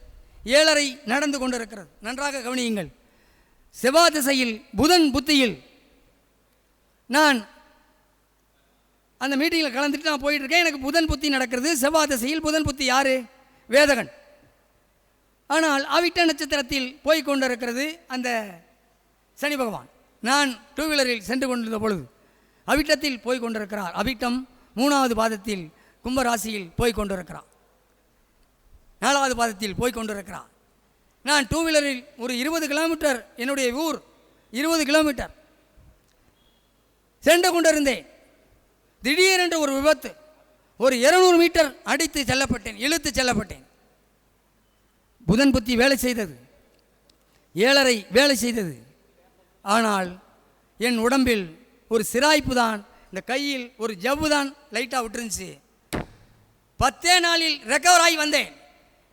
7:30 நடந்து கொண்டிருக்கிறது. நன்றாக கவனியுங்கள். செவ்வாய் திசையில் புதன் புத்தியில் நான் அந்த மீட்டிங்கில் கலந்துட்டு நான் போயிட்டுருக்கேன். எனக்கு புதன் புத்தி நடக்கிறது. செவ்வாய் திசையில் புதன் புத்தி யார்? வேதகன். ஆனால் அவிட்ட நட்சத்திரத்தில் போய் கொண்டிருக்கிறது அந்த சனி பகவான். நான் 2 வீலரில் சென்று கொண்டிருந்த பொழுது அவிட்டத்தில் போய் கொண்டிருக்கிறார். அவிட்டம் 3வது பாதத்தில் கும்பராசியில் போய் கொண்டிருக்கிறார். 4வது பாதத்தில் போய் கொண்டிருக்கிறார். நான் 2 வீலரில் ஒரு 20 கிலோமீட்டர், என்னுடைய ஊர் 20 கிலோமீட்டர் சென்று கொண்டிருந்தேன். திடீரென்று ஒரு விபத்து. ஒரு 200 மீட்டர் அடித்து செல்லப்பட்டேன், இழுத்து செல்லப்பட்டேன். புதன் புத்தி வேலை செய்தது, 7:30 வேலை செய்தது. ஆனால் என் உடம்பில் ஒரு சிராய்ப்பு தான், இந்த கையில் ஒரு ஜவ்வு தான் லைட்டாக விட்டுருந்துச்சு. 10 நாளில் ரெக்கவர் ஆகி வந்தேன்.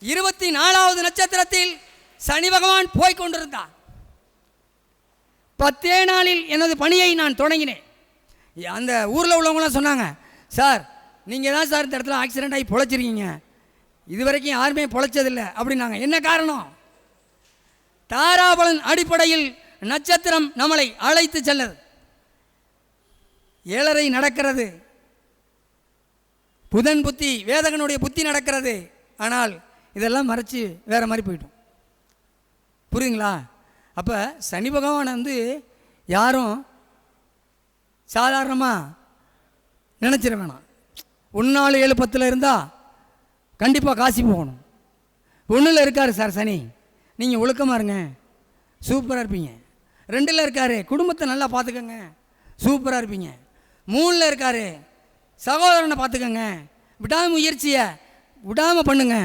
24வது நட்சத்திரத்தில் சனி பகவான் போய் கொண்டிருந்தார். 10 நாளில் எனது பணியை நான் தொடங்கினேன். அந்த ஊரில் உள்ளவங்களாம் சொன்னாங்க, சார் நீங்கள் தான் சார் இந்த இடத்துல ஆக்சிடென்ட் ஆகி பொழைச்சிருக்கீங்க, இது வரைக்கும் யாருமே பொழைச்சதில்லை அப்படின்னாங்க. என்ன காரணம்? தாராபலன் அடிப்படையில் நட்சத்திரம் நம்மளை அழைத்து செல்லது. 7:30 நடக்கிறது, புதன் புத்தி, வேதகனுடைய புத்தி நடக்கிறது. ஆனால் இதெல்லாம் மறைச்சி வேறு மாதிரி போயிட்டோம். புரியுதுங்களா? அப்போ சனி பகவான் வந்து யாரும் சாதாரணமாக நினச்சிட வேணாம். 1 4 7 10 இருந்தால் கண்டிப்பாக காசி போகணும். 1 இருக்கார் சார் சனி, நீங்கள் ஒழுக்கமாக இருங்க, சூப்பராக இருப்பீங்க. 2 இருக்கார், குடும்பத்தை நல்லா பார்த்துக்கங்க, சூப்பராக இருப்பீங்க. 3 இருக்கார், சகோதரனை பார்த்துக்கங்க, விடாமுயற்சியை விடாமல் பண்ணுங்க,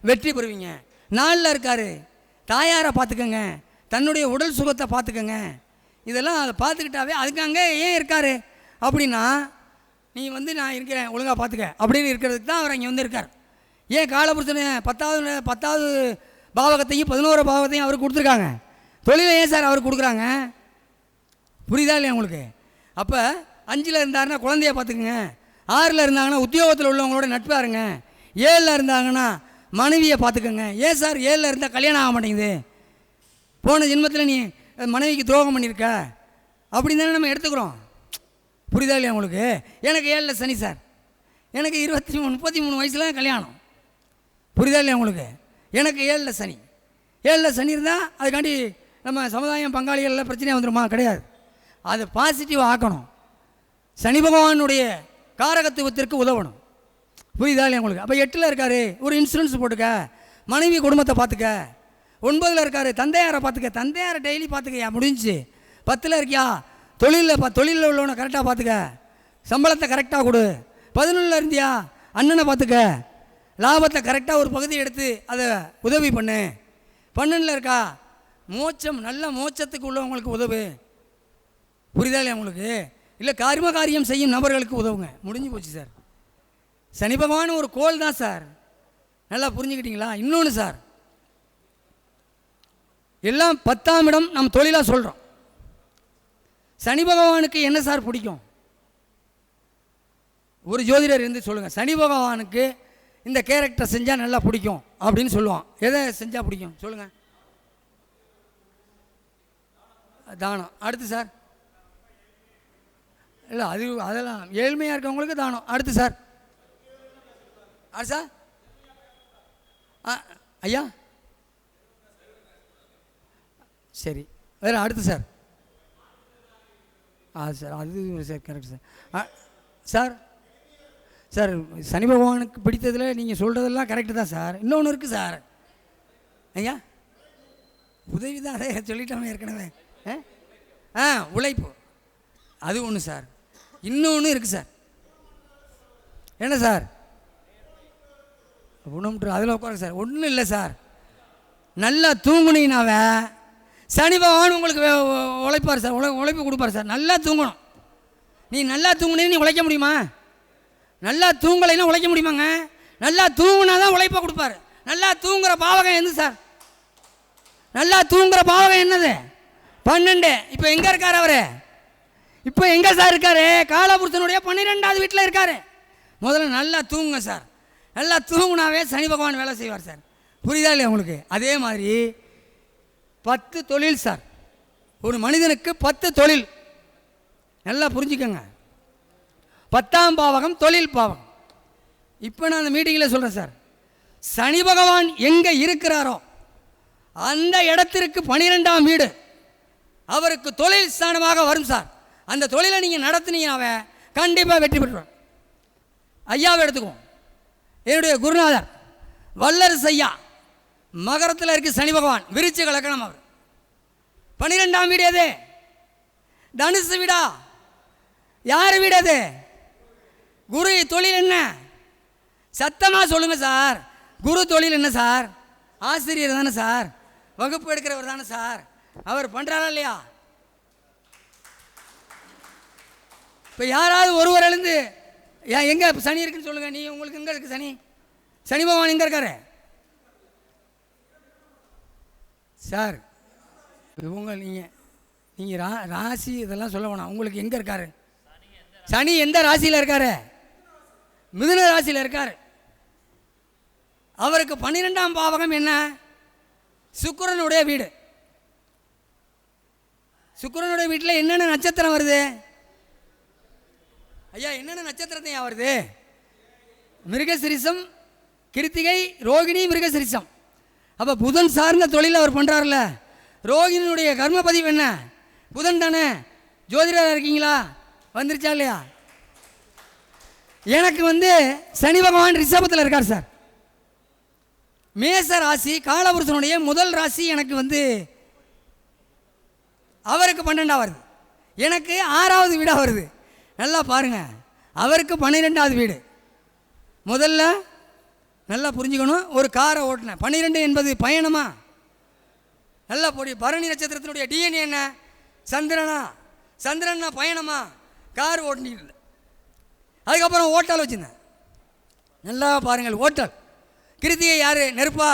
வெற்றி பெறுவீங்க. 4 இருக்கார், தாயாரை பார்த்துக்கங்க, தன்னுடைய உடல் சுகத்தை பார்த்துக்கங்க. இதெல்லாம் அதை பார்த்துக்கிட்டாவே அதுக்கு அங்கே ஏன் இருக்கார் அப்படின்னா, நீ வந்து நான் இருக்கிறேன் ஒழுங்காக பார்த்துக்க அப்படின்னு இருக்கிறதுக்கு தான் அவர் இங்கே வந்து இருக்கார். ஏன் காலபுருஷனை 10வது பாவகத்தையும் 11 பாவகத்தையும் அவருக்கு கொடுத்துருக்காங்க. தொழிலை ஏன் சார் அவருக்கு கொடுக்குறாங்க? புரியுதா இல்லையா உங்களுக்கு? அப்போ 5ல் இருந்தாருன்னா குழந்தைய பார்த்துக்குங்க, 6ல் இருந்தாங்கன்னா உத்தியோகத்தில் உள்ளவங்களோட நட்பாக இருங்க, 7ல் இருந்தாங்கன்னா மனைவியை பார்த்துக்கோங்க. ஏன் சார் 7ல் இருந்தால் கல்யாணம் ஆக மாட்டேங்குது? போன ஜென்மத்தில் நீ மனைவிக்கு துரோகம் பண்ணியிருக்க அப்படின்னு தானே நம்ம எடுத்துக்கிறோம். புரியுதா இல்லையா உங்களுக்கு? எனக்கு 7ல் சனி சார், எனக்கு 33 வயசில் கல்யாணம். புரியுதா இல்லையா உங்களுக்கு? எனக்கு 7ல் சனி. 7ல் சனி இருந்தால் அதுக்காண்டி நம்ம சமுதாயம் பங்காளிகளில் பிரச்சனையாக வந்துடுமா? கிடையாது. அதை பாசிட்டிவாக ஆக்கணும். சனி பகவானுடைய காரகத்துவத்திற்கு உதவணும். புரியுதா இல்லையா உங்களுக்கு? அப்போ 8ல் இருக்கார், ஒரு இன்சூரன்ஸ் போட்டுக்க, மனைவி குடும்பத்தை பார்த்துக்க. 9ல் இருக்கார், தந்தையாரை பார்த்துக்க, தந்தையாரை டெய்லி பார்த்துக்கையா, முடிஞ்சு. 10ல் இருக்கியா, தொழிலில் உள்ளவனை கரெக்டாக பார்த்துக்க, சம்பளத்தை கரெக்டாக கொடு. 11ல் இருந்தியா, அண்ணனை பார்த்துக்க, லாபத்தை கரெக்டாக ஒரு பகுதி எடுத்து அதை உதவி பண்ணு. 12ல் இருக்கா, மோட்சம், நல்ல மோட்சத்துக்கு உள்ளவங்களுக்கு உதவு. புரியுதா இல்லையா உங்களுக்கு? இல்லை கர்ம காரியம் செய்யும் நபர்களுக்கு உதவுங்க. முடிஞ்சு போச்சு சார். சனி பகவான் ஒரு கோள் தான் சார், நல்லா புரிஞ்சுக்கிட்டீங்களா? இன்னொன்று சார், எல்லாம் 10ஆம் இடம் நம்ம தொழிலாக சொல்கிறோம். சனி பகவானுக்கு என்ன சார் பிடிக்கும்? ஒரு ஜோதிடர் இருந்து சொல்லுங்கள், சனி பகவானுக்கு இந்த கேரக்டர் செஞ்சால் நல்லா பிடிக்கும் அப்படின்னு சொல்லுவான். எதை செஞ்சால் பிடிக்கும் சொல்லுங்கள்? தானம். அடுத்து சார்? இல்லை அதெல்லாம் ஏழ்மையாக இருக்கவங்களுக்கு தானம். அடுத்து சார்? சார் ஐயா சரி, வேறு அடுத்து சார். சார் அது sir correct sir. Sir sir Shani பகவானுக்கு பிடித்ததில் நீங்கள் சொல்கிறதெல்லாம் கரெக்டு தான் சார். இன்னொன்று இருக்குது சார். ஐயா உதவி தான், அதை சொல்லிட்டோமே ஏற்கனவே. உழைப்பு அது ஒன்று சார். இன்னொன்று இருக்குது சார். என்ன சார்? ஒன்று அதில் உட்காருங்க சார். ஒன்றும் இல்லை சார். நல்லா தூங்குனீங்கனாவே சனி பகவான் உங்களுக்கு உழைப்பார் சார், உழைப்பு கொடுப்பார் சார். நல்லா தூங்கணும். நீ நல்லா தூங்குனீங்க, நீ உழைக்க முடியுமா? நல்லா தூங்கலைன்னா உழைக்க முடியுமாங்க? நல்லா தூங்குனா தான் உழைப்பை கொடுப்பார். நல்லா தூங்குகிற பாவகம் எது சார்? நல்லா தூங்குகிற பாவகம் என்னது? 12. இப்போ எங்கே இருக்கார் அவர்? இப்போ எங்கே சார் இருக்கார்? காலபுருஷனுடைய 12வது வீட்டில் இருக்கார். முதல்ல நல்லா தூங்குங்க சார். நல்லா தூங்குனாவே சனி பகவான் வேலை செய்வார் சார். புரியுதா இல்லையா உங்களுக்கு? அதே மாதிரி 10 தொழில் சார். ஒரு மனிதனுக்கு 10 தொழில். நல்லா புரிஞ்சுக்கோங்க. 10ஆம் பாவகம் தொழில் பாவகம். இப்போ நான் அந்த மீட்டிங்கில் சொல்கிறேன் சார். சனி பகவான் எங்கே இருக்கிறாரோ அந்த இடத்திற்கு 12ஆம் வீடு அவருக்கு தொழில் ஸ்தானமாக வரும் சார். அந்த தொழிலை நீங்கள் நடத்துனீங்கன்னாவே கண்டிப்பாக வெற்றி பெற்றுவார். ஐயாவை எடுத்துக்குவோம். என்னுடைய குருநாதர் வல்லரசு ஐயா மகரத்தில் இருக்குது சனி பகவான். விருச்சிக லக்னம். அவர் 12ஆம் வீடு எது? தனுசு வீடா? யார் வீடு அது? குரு தொழில் என்ன? சத்தமாக சொல்லுங்கள் சார். குரு தொழில் என்ன சார்? ஆசிரியர் தானே சார், வகுப்பு எடுக்கிறவர் தானே சார். அவர் பண்ணுறாரா இல்லையா? இப்போ யாராவது ஒருவர் எழுந்து எங்கே சனி இருக்குன்னு சொல்லுங்கள். நீ உங்களுக்கு எங்கே இருக்குது சனி? சனி பகவான் எங்கே இருக்காரு சார்? இவங்க நீங்கள் ராசி இதெல்லாம் சொல்ல வேணாம். உங்களுக்கு எங்கே இருக்காரு சனி? எந்த ராசியில் இருக்காரு? மிதுன ராசியில் இருக்கார். அவருக்கு 12ஆம் பாவகம் என்ன? சுக்கிரனுடைய வீடு. சுக்கிரனுடைய வீட்டில் என்னென்ன நட்சத்திரம் வருது ஐயா? என்னென்ன நட்சத்திரத்தை வருது? மிருகசிரிசம், கிருத்திகை, ரோகிணி, மிருகசிரிசம். அப்போ புதன் சார்ந்த தொழில் அவர் பண்ணுறாருல. ரோகிணியுடைய கர்ம பதிவு என்ன? புதன் தானே. ஜோதிடராக இருக்கீங்களா? வந்துருச்சா இல்லையா? எனக்கு சனி பகவான் ரிஷபத்தில் இருக்கார் சார். மேச ராசி காலபுருஷனுடைய முதல் ராசி. எனக்கு அவருக்கு 12ஆம் வருது. எனக்கு 6வது வீடாக வருது. நல்லா பாருங்கள். அவருக்கு 12வது வீடு. முதல்ல நல்லா புரிஞ்சுக்கணும். ஒரு காரை ஓட்டினேன். 12 என்பது பயணமா? நல்லா போடி. பரணி நட்சத்திரத்தினுடைய டிஎன்ஏ என்ன? சந்திரனா? சந்திரன்னா பயணமா? கார் ஓட்டினீங்க. அதுக்கப்புறம் ஓட்டல் வச்சுருந்தேன். நல்லா பாருங்கள். ஓட்டல். கிருத்திகை யார்? நெருப்பா?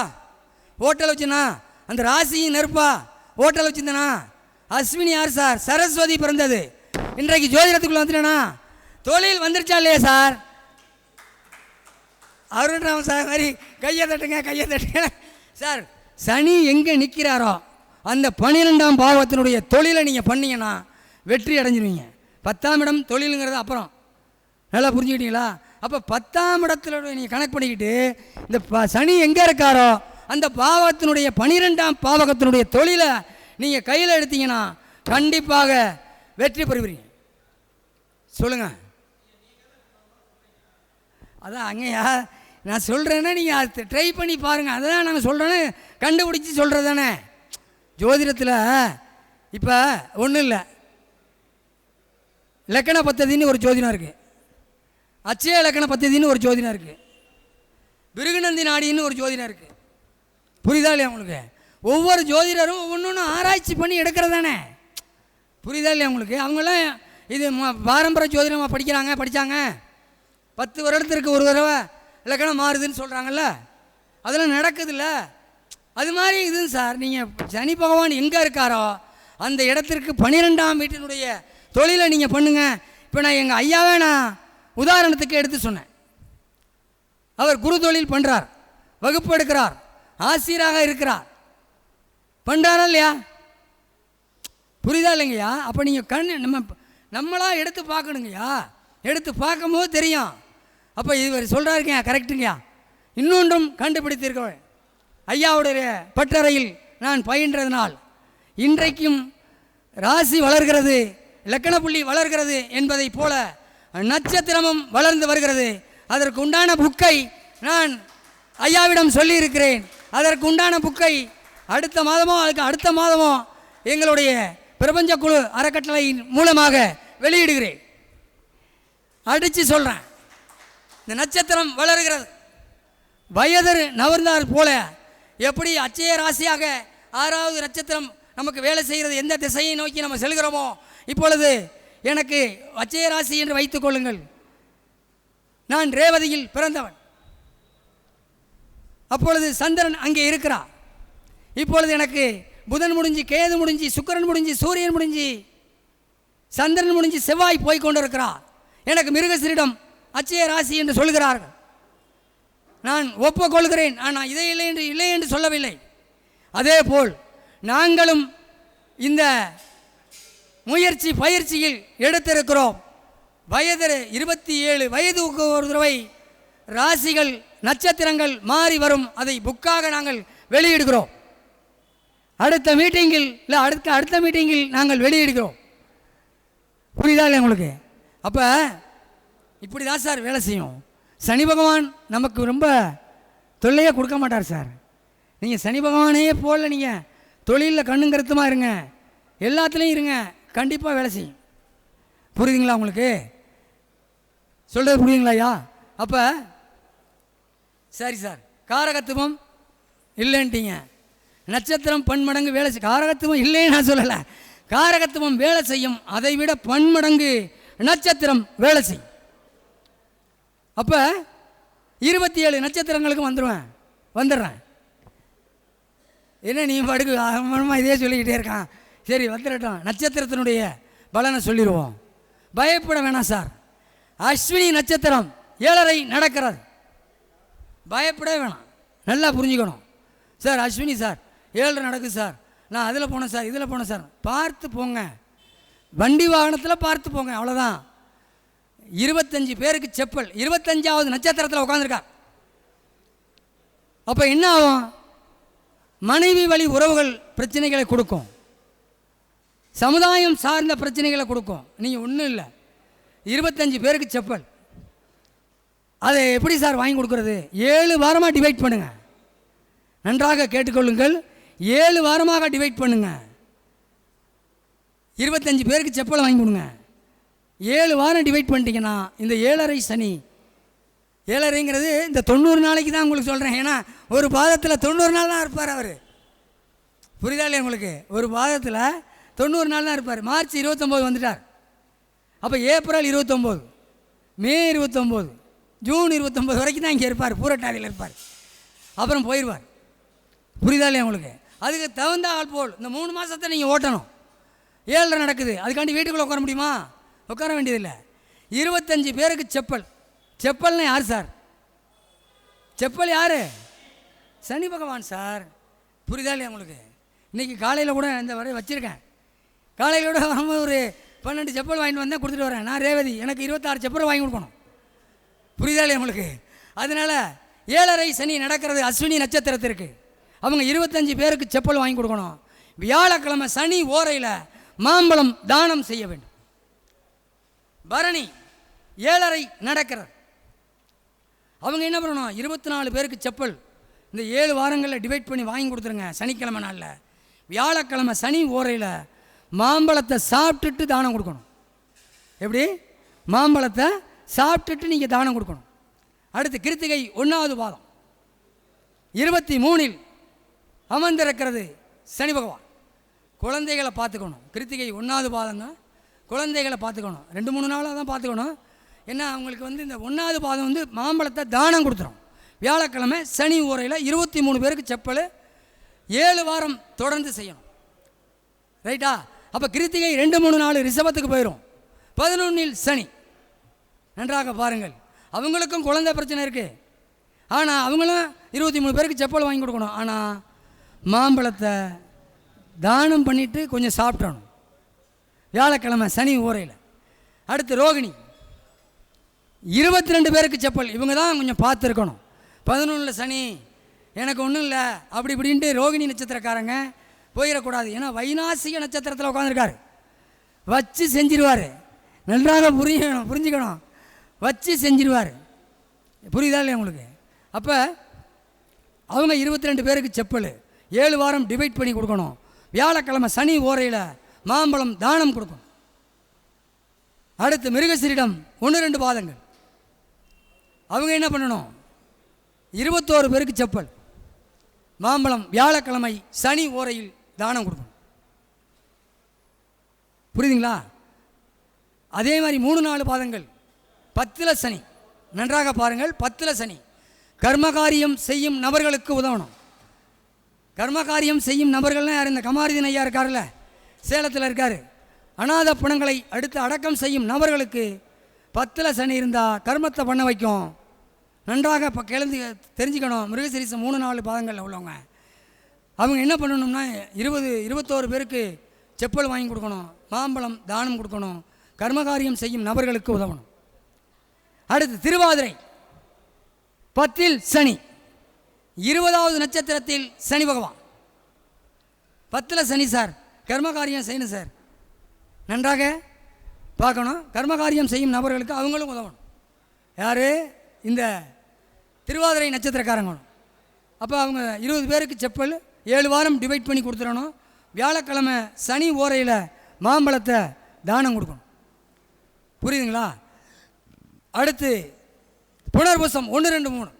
ஓட்டல் வச்சுனா அந்த ராசியும் நெருப்பா? ஓட்டல் வச்சுருந்தேனா? அஸ்வினி யார் சார்? சரஸ்வதி பிறந்தது. இன்றைக்கு ஜோதிடத்துக்குள்ளே வந்துட்டேனா? தொழில் வந்துருச்சா இல்லையா சார்? அருண்ராம சார் மாதிரி கையை தட்டுங்க, கையை தட்டுங்க சார். சனி எங்கே நிற்கிறாரோ அந்த 12ஆம் பாவத்தினுடைய தொழிலை நீங்கள் பண்ணீங்கன்னா வெற்றி அடைஞ்சிருவீங்க. 10ஆம் இடம் தொழிலுங்கிறது அப்புறம். நல்லா புரிஞ்சுக்கிட்டீங்களா? அப்போ 10ஆம் இடத்துல நீங்கள் கணக்கு பண்ணிக்கிட்டு இந்த சனி எங்கே இருக்காரோ அந்த பாவத்தினுடைய 12ஆம் பாவகத்தினுடைய தொழிலை நீங்கள் கையில் எடுத்தீங்கன்னா கண்டிப்பாக வெற்றி பெறுவீங்க. சொல்லுங்கள். அதான் அங்கேயா நான் சொல்கிறேன்னா நீங்கள் அதை ட்ரை பண்ணி பாருங்கள். அதுதான் நான் சொல்கிறேன்னு கண்டுபிடிச்சி சொல்கிறது தானே. ஜோதிடத்தில் இப்போ ஒன்றும் இல்லை. இலக்கண பத்ததின்னு ஒரு ஜோதிடம் இருக்குது. அச்சய இலக்கண பத்ததின்னு ஒரு ஜோதிடம் இருக்குது. பிருகுநந்தி நாடின்னு ஒரு ஜோதிடம் இருக்குது. புரியுதா இல்லையா உங்களுக்கு? ஒவ்வொரு ஜோதிடரும் ஒவ்வொன்று ஆராய்ச்சி பண்ணி எடுக்கிறது தானே. புரியுதா இல்லையா உங்களுக்கு? அவங்களாம் இது பாரம்பரிய ஜோதிடமாக படித்தாங்க. 10 வருடத்திற்கு ஒரு தடவை இலக்கணம் மாறுதுன்னு சொல்கிறாங்கல்ல, அதெல்லாம் நடக்குதுல்ல. அது மாதிரி இதுன்னு சார். நீங்கள் சனி பகவான் எங்கே இருக்காரோ அந்த இடத்திற்கு 12ஆம் வீட்டினுடைய தொழிலை நீங்கள் பண்ணுங்கள். இப்போ நான் எங்கள் ஐயாவை நான் உதாரணத்துக்கு எடுத்து சொன்னேன். அவர் குரு தொழில் பண்ணுறார், வகுப்பு எடுக்கிறார், ஆசிரியராக இருக்கிறார். பண்ணுறாரா இல்லையா? புரியுதா இல்லைங்கய்யா? அப்போ நீங்கள் நம்மளாக எடுத்து பார்க்கணுங்கய்யா. எடுத்து பார்க்கும்போது தெரியும். அப்போ இவர் சொல்கிறாருங்கய்யா, கரெக்டுங்கய்யா. இன்னொன்றும் கண்டுபிடித்திருக்கிறேன். ஐயாவுடைய பட்டறையில் நான் பயின்றதுனால் இன்றைக்கும் ராசி வளர்கிறது, லக்கண புள்ளி வளர்கிறது என்பதை போல நட்சத்திரமும் வளர்ந்து வருகிறது. அதற்கு உண்டான புக்கை நான் ஐயாவிடம் சொல்லியிருக்கிறேன். அதற்கு உண்டான புக்கை அடுத்த மாதமோ அதுக்கு அடுத்த மாதமோ எங்களுடைய பிரபஞ்ச குழு அறக்கட்டளையின் மூலமாக வெளியிடுகிறேன். அடித்து சொல்கிறேன், இந்த நட்சத்திரம் வளர்கிறது. வயது நவர்ந்தால் போல எப்படி அச்சய ராசியாக 6வது நட்சத்திரம் நமக்கு வேலை செய்கிறது, எந்த திசையை நோக்கி நம்ம செல்கிறோமோ, இப்பொழுது எனக்கு அச்சய ராசி என்று வைத்துக் கொள்ளுங்கள். நான் ரேவதியில் பிறந்தவன். அப்பொழுது சந்திரன் அங்கே இருக்கிறார். இப்பொழுது எனக்கு புதன் முடிஞ்சு, கேது முடிஞ்சு, சுக்கிரன் முடிஞ்சு, சூரியன் முடிஞ்சு, சந்திரன் முடிஞ்சு, செவ்வாய் போய் கொண்டிருக்கிறார். எனக்கு மிருகசீரிடம் அச்சய ராசி என்று சொல்கிறார்கள். நான் ஒப்புக்கொள்கிறேன். ஆனால் இதை இல்லை என்று சொல்லவில்லை. அதே போல் நாங்களும் இந்த முயற்சி பயிற்சியில் எடுத்திருக்கிறோம். வயது 27 வயதுக்கு ஒரு தடவை ராசிகள் நட்சத்திரங்கள் மாறி வரும். அதை புக்காக நாங்கள் வெளியிடுகிறோம். அடுத்த மீட்டிங்கில் இல்லை அடுத்த மீட்டிங்கில் நாங்கள் வெளியிடுகிறோம். புரியுதா இல்லை உங்களுக்கு? அப்போ இப்படி தான் சார் வேலை செய்யும். சனி பகவான் நமக்கு ரொம்ப தொல்லையே கொடுக்க மாட்டார் சார். நீங்கள் சனி பகவானே போல் நீங்கள் தொழிலில் கண்ணும் கருத்துமாக இருங்க, எல்லாத்துலேயும் இருங்க, கண்டிப்பாக வேலை செய்யும். புரியுதுங்களா உங்களுக்கு? சொல்கிறது புரியுதுங்களா ஐயா? அப்போ சரி சார், காரகத்துவம் இல்லைன்ட்டீங்க, நட்சத்திரம் பன்மடங்கு வேலை செய்யும். காரகத்துவம் இல்லைன்னு நான் சொல்லலை, காரகத்துவம் வேலை செய்யும். அதை விட பன்மடங்கு நட்சத்திரம் வேலை செய்யும். அப்போ 27 நட்சத்திரங்களுக்கு வந்துடுறேன். என்ன நீ படுக்கு மனமாக இதே சொல்லிக்கிட்டே இருக்கான். சரி வந்துடட்டும், நட்சத்திரத்தினுடைய பலனை சொல்லிடுவோம். பயப்பட வேணாம் சார். அஸ்வினி நட்சத்திரம் 7:30 நடக்கிறது. பயப்படவே வேணாம், நல்லா புரிஞ்சுக்கணும் சார். அஸ்வினி சார் 7:30 நடக்குது சார், நான் அதில் போனேன் சார், இதில் போனேன் சார். பார்த்து போங்க, வண்டி வாகனத்தில் பார்த்து போங்க, அவ்வளோதான். 25 பேருக்கு செப்பல் 25வது நட்சத்திரத்தில் உட்காந்துருக்கார். அப்போ என்ன ஆகும்? மனைவி வழி உறவுகள் பிரச்சனைகளை கொடுக்கும், சமுதாயம் சார்ந்த பிரச்சனைகளை கொடுக்கும். நீங்கள் ஒன்றும் இல்லை, 25 பேருக்கு செப்பல். அதை எப்படி சார் வாங்கி கொடுக்குறது? 7 வாரமாக டிவைட் பண்ணுங்கள். நன்றாக கேட்டுக்கொள்ளுங்கள், 7 வாரமாக டிவைட் பண்ணுங்க. 25 பேருக்கு செப்பல் வாங்கி கொடுங்க. 7 வாரம் டிவைட் பண்ணிட்டீங்கன்னா இந்த 7:30 சனி, 7:30ங்கிறது இந்த 90 நாளைக்கு தான் உங்களுக்கு சொல்கிறேன். ஏன்னா ஒரு பாதத்தில் 90 நாள் தான் இருப்பார் அவர். புரியுதா இல்லையா உங்களுக்கு? ஒரு பாதத்தில் 90 நாள் தான் இருப்பார். மார்ச் 29 வந்துட்டார். அப்போ ஏப்ரல் 29, மே 29, ஜூன் 29 வரைக்கும் தான் இங்கே இருப்பார், பூரட்டாதியில் இருப்பார். அப்புறம் போயிடுவார். புரியுதா இல்லையா உங்களுக்கு? அதுக்கு தகுந்த ஆள் போல் இந்த 3 மாதத்தை நீங்கள் ஓட்டணும். 7:30 நடக்குது, அதுக்காண்டி வீட்டுக்குள்ளே உட்கார முடியுமா? உட்கார வேண்டியதில்லை. 25 பேருக்கு செப்பல். செப்பல்னா யார் சார்? செப்பல் யார்? சனி பகவான் சார். புரியுதா இல்லையா உங்களுக்கு? இன்றைக்கி காலையில் கூட இந்த வரை வச்சுருக்கேன். காலையில் கூட வரும்போது ஒரு 12 செப்பல் வாங்கிட்டு வந்தேன், கொடுத்துட்டு வரேன். நான் ரேவதி, எனக்கு 26 செப்பல் வாங்கி கொடுக்கணும். புரியுதா இல்லையா உங்களுக்கு? அதனால் 7:30 சனி நடக்கிறது அஸ்வினி நட்சத்திரத்திற்கு. அவங்க 25 பேருக்கு செப்பல் வாங்கி கொடுக்கணும். வியாழக்கிழமை சனி ஓரையில் மாம்பழம் தானம் செய்ய வேண்டும். பரணி 7:30 நடக்கிறது. அவங்க என்ன பண்ணணும்? 24 பேருக்கு செப்பல் இந்த 7 வாரங்களில் டிவைட் பண்ணி வாங்கி கொடுத்துருங்க. சனிக்கிழமை நாளில், வியாழக்கிழமை சனி ஓரையில் மாம்பழத்தை சாப்பிட்டுட்டு தானம் கொடுக்கணும். எப்படி? மாம்பழத்தை சாப்பிட்டுட்டு நீங்கள் தானம் கொடுக்கணும். அடுத்து கிருத்திகை 1வது பாதம் 23 அமர்ந்திருக்கிறது சனி பகவான். குழந்தைகளை பார்த்துக்கணும். கிருத்திகை 1வது பாதம் தான் குழந்தைகளை பார்த்துக்கணும். 2-3 நாளாக தான் பார்த்துக்கணும். ஏன்னா அவங்களுக்கு இந்த 1வது பாதம் மாம்பழத்தை தானம் கொடுத்துரும். வியாழக்கிழமை சனி ஊரையில் 23 பேருக்கு செப்பல் 7 வாரம் தொடர்ந்து செய்யணும். ரைட்டா? அப்போ கிருத்திகை 2-3 நாள் ரிஷபத்துக்கு போயிடும். 11 சனி. நன்றாக பாருங்கள். அவங்களுக்கும் குழந்தை பிரச்சனை இருக்குது. ஆனால் அவங்களும் 23 பேருக்கு செப்பல் வாங்கி கொடுக்கணும். ஆனால் மாம்பழத்தை தானம் பண்ணிவிட்டு கொஞ்சம் சாப்பிட்றணும். வியாழக்கிழமை சனி ஊரையில். அடுத்து ரோகிணி 22 பேருக்கு செப்பல். இவங்க தான் கொஞ்சம் பார்த்துருக்கணும். 11 சனி, எனக்கு ஒன்றும் இல்லை அப்படி இப்படின்ட்டு ரோகிணி நட்சத்திரக்காரங்க போயிடக்கூடாது. ஏன்னா வைநாசிக நட்சத்திரத்தில் உட்காந்துருக்காரு. வச்சு செஞ்சிருவார். நன்றாக புரிஞ்சுக்கணும். வச்சு செஞ்சிருவார். புரியுதா இல்லையா உங்களுக்கு? அப்போ அவங்க 22 பேருக்கு செப்பல் 7 வாரம் டிவைட் பண்ணி கொடுக்கணும். வியாழக்கிழமை சனி ஓரையில் மாம்பழம் தானம் கொடுக்கணும். அடுத்து மிருகசீரிடம் 1-2 பாதங்கள். அவங்க என்ன பண்ணணும்? 21 பேருக்கு செப்பல் மாம்பழம் வியாழக்கிழமை சனி ஓரையில் தானம் கொடுக்கணும். புரியுதுங்களா? அதே மாதிரி 3-4 பாதங்கள் 10 சனி. நன்றாக பாருங்கள், 10 சனி கர்மகாரியம் செய்யும் நபர்களுக்கு உதவணும். கர்மகாரியம் செய்யும் நபர்கள்னால் யார்? இந்த கமாரிதீன் ஐயா இருக்கார்ல, சேலத்தில் இருக்கார். அநாத பணங்களை அடுத்து அடக்கம் செய்யும் நபர்களுக்கு 10 சனி இருந்தால் கர்மத்தை பண்ண வைக்கும். நன்றாக இப்போ தெரிஞ்சுக்கணும். மிருகசீரிசம் 3-4 பாதங்களில் உள்ளவங்க அவங்க என்ன பண்ணணும்னா 21 பேருக்கு செப்பல் வாங்கி கொடுக்கணும், மாம்பழம் தானம் கொடுக்கணும், கர்மகாரியம் செய்யும் நபர்களுக்கு உதவணும். அடுத்து திருவாதிரை 10 சனி 20வது நட்சத்திரத்தில் சனி பகவான். 10 சனி சார், கர்மகாரியம் செய்யணும் சார். நன்றாக பார்க்கணும். கர்மகாரியம் செய்யும் நபர்களுக்கு அவங்களும் உதவணும். யார்? இந்த திருவாதிரை நட்சத்திரக்காரங்களும். அப்போ அவங்க 20 பேருக்கு செப்பல் 7 வாரம் டிவைட் பண்ணி கொடுத்துடணும். வியாழக்கிழமை சனி ஓரையில் மாம்பழத்தை தானம் கொடுக்கணும். புரியுதுங்களா? அடுத்து புனர்பூசம் 1, 2, 3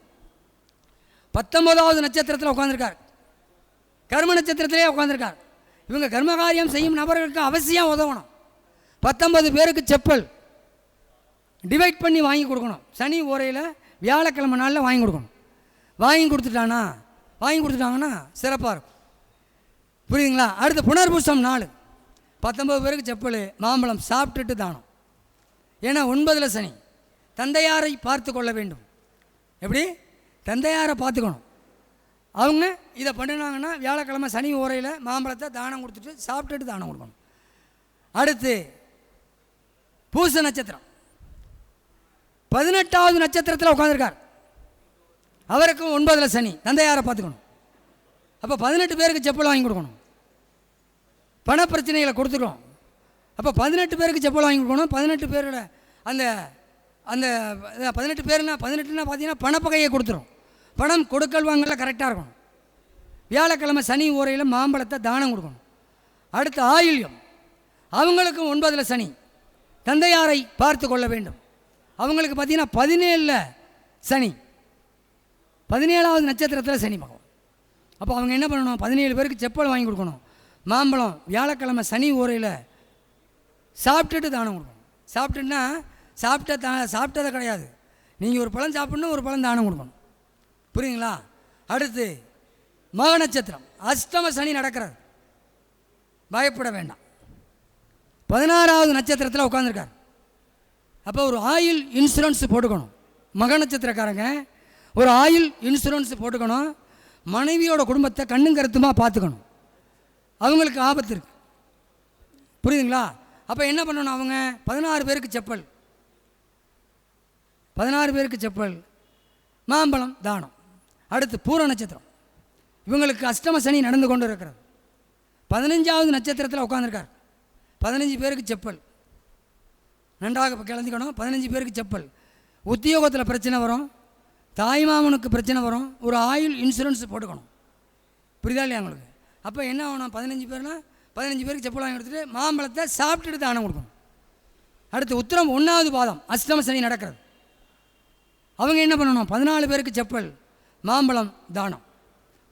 19வது நட்சத்திரத்தில் உட்காந்துருக்கார். கர்ம நட்சத்திரத்திலே உட்காந்துருக்கார். இவங்க கர்மகாரியம் செய்யும் நபர்களுக்கு அவசியம் உதவணும். 19 பேருக்கு செப்பல் டிவைட் பண்ணி வாங்கி கொடுக்கணும். சனி ஓரையில் வியாழக்கிழமை நாளில் வாங்கி கொடுக்கணும். வாங்கி கொடுத்துட்டாங்கன்னா சிறப்பாக இருக்கும். புரியுதுங்களா? அடுத்து புனர்பூசம் 4 19 பேருக்கு செப்பல் மாம்பழம் சாப்பிட்டுட்டு தானம். ஏன்னா 9 சனி தந்தையாரை பார்த்து கொள்ள வேண்டும். எப்படி? தந்தையாரை பார்த்துக்கணும். அவங்க இதை பண்ணினாங்கன்னா வியாழக்கிழமை சனி ஓரையில் மாம்பழத்தை தானம் கொடுத்துட்டு சாப்பிட்டுட்டு தானம் கொடுக்கணும். அடுத்து பூச நட்சத்திரம் 18வது நட்சத்திரத்தில் உட்காந்துருக்கார். அவருக்கும் 9 சனி தந்தையாரை பார்த்துக்கணும். அப்போ 18 பேருக்கு செப்பல் வாங்கி கொடுக்கணும். பண பிரச்சனைகளை கொடுத்துக்கணும். அப்போ 18 பேருக்கு செப்பல் வாங்கி கொடுக்கணும். 18 பேரோட அந்த அந்த 18 பேர்னா 18னா பார்த்தீங்கன்னா பணப்பகையை கொடுத்துரும். பணம் கொடுக்கல் வாங்கல கரெக்டாக இருக்கணும். வியாழக்கிழமை சனி ஓரையில் மாம்பழத்தை தானம் கொடுக்கணும். அடுத்து ஆயில்யம் அவங்களுக்கும் 9 சனி தந்தையாரை பார்த்து கொள்ள வேண்டும். அவங்களுக்கு பார்த்தீங்கன்னா 17 சனி 17வது நட்சத்திரத்தில் சனி பகவான். அப்போ அவங்க என்ன பண்ணணும்? 17 பேருக்கு செப்பல் வாங்கி கொடுக்கணும். மாம்பழம் வியாழக்கிழமை சனி ஓரையில் சாப்பிட்டுட்டு தானம் கொடுக்கணும். சாப்பிட்டுன்னா சாப்பிட்டதை கிடையாது. நீங்கள் ஒரு பழம் சாப்பிட்ணும், ஒரு பழம் தானம் கொடுக்கணும். புரியுங்களா? அடுத்து மக நட்சத்திரம் அஷ்டம சனி நடக்கிறது. பயப்பட வேண்டாம். 16வது நட்சத்திரத்தில் உட்காந்துருக்கார். அப்போ ஒரு ஆயில் இன்சூரன்ஸ் போட்டுக்கணும். மக நட்சத்திரக்காரங்க ஒரு ஆயில் இன்சூரன்ஸ் போட்டுக்கணும். மனைவியோட குடும்பத்தை கண்ணும் கருத்துமாக பார்த்துக்கணும். அவங்களுக்கு ஆபத்து இருக்குது. புரியுதுங்களா? அப்போ என்ன பண்ணணும்? அவங்க 16 பேருக்கு செப்பல் 16 பேருக்கு செப்பல் மாம்பழம் தானம். அடுத்து பூர நட்சத்திரம் இவங்களுக்கு அஷ்டம சனி நடந்து கொண்டு இருக்கிறது. 15வது நட்சத்திரத்தில் உட்காந்துருக்கார். 15 பேருக்கு செப்பல். நன்றாக இப்போ கிளந்திக்கணும். 15 பேருக்கு செப்பல். உத்தியோகத்தில் பிரச்சனை வரும், தாய்மாமனுக்கு பிரச்சனை வரும். ஒரு ஆயில் இன்சூரன்ஸ் போட்டுக்கணும். புரியுதா இல்லையா உங்களுக்கு? அப்போ என்ன ஆகணும்? 15 பேர்னா 15 பேருக்கு செப்பல் வாங்கி கொடுத்துட்டு மாம்பழத்தை சாப்பிட்டுட்டு தானம் கொடுக்கணும். அடுத்து உத்திரம் 1வது பாதம் அஷ்டம சனி நடக்கிறது. அவங்க என்ன பண்ணணும்? 14 பேருக்கு செப்பல் மாம்பழம் தானம்,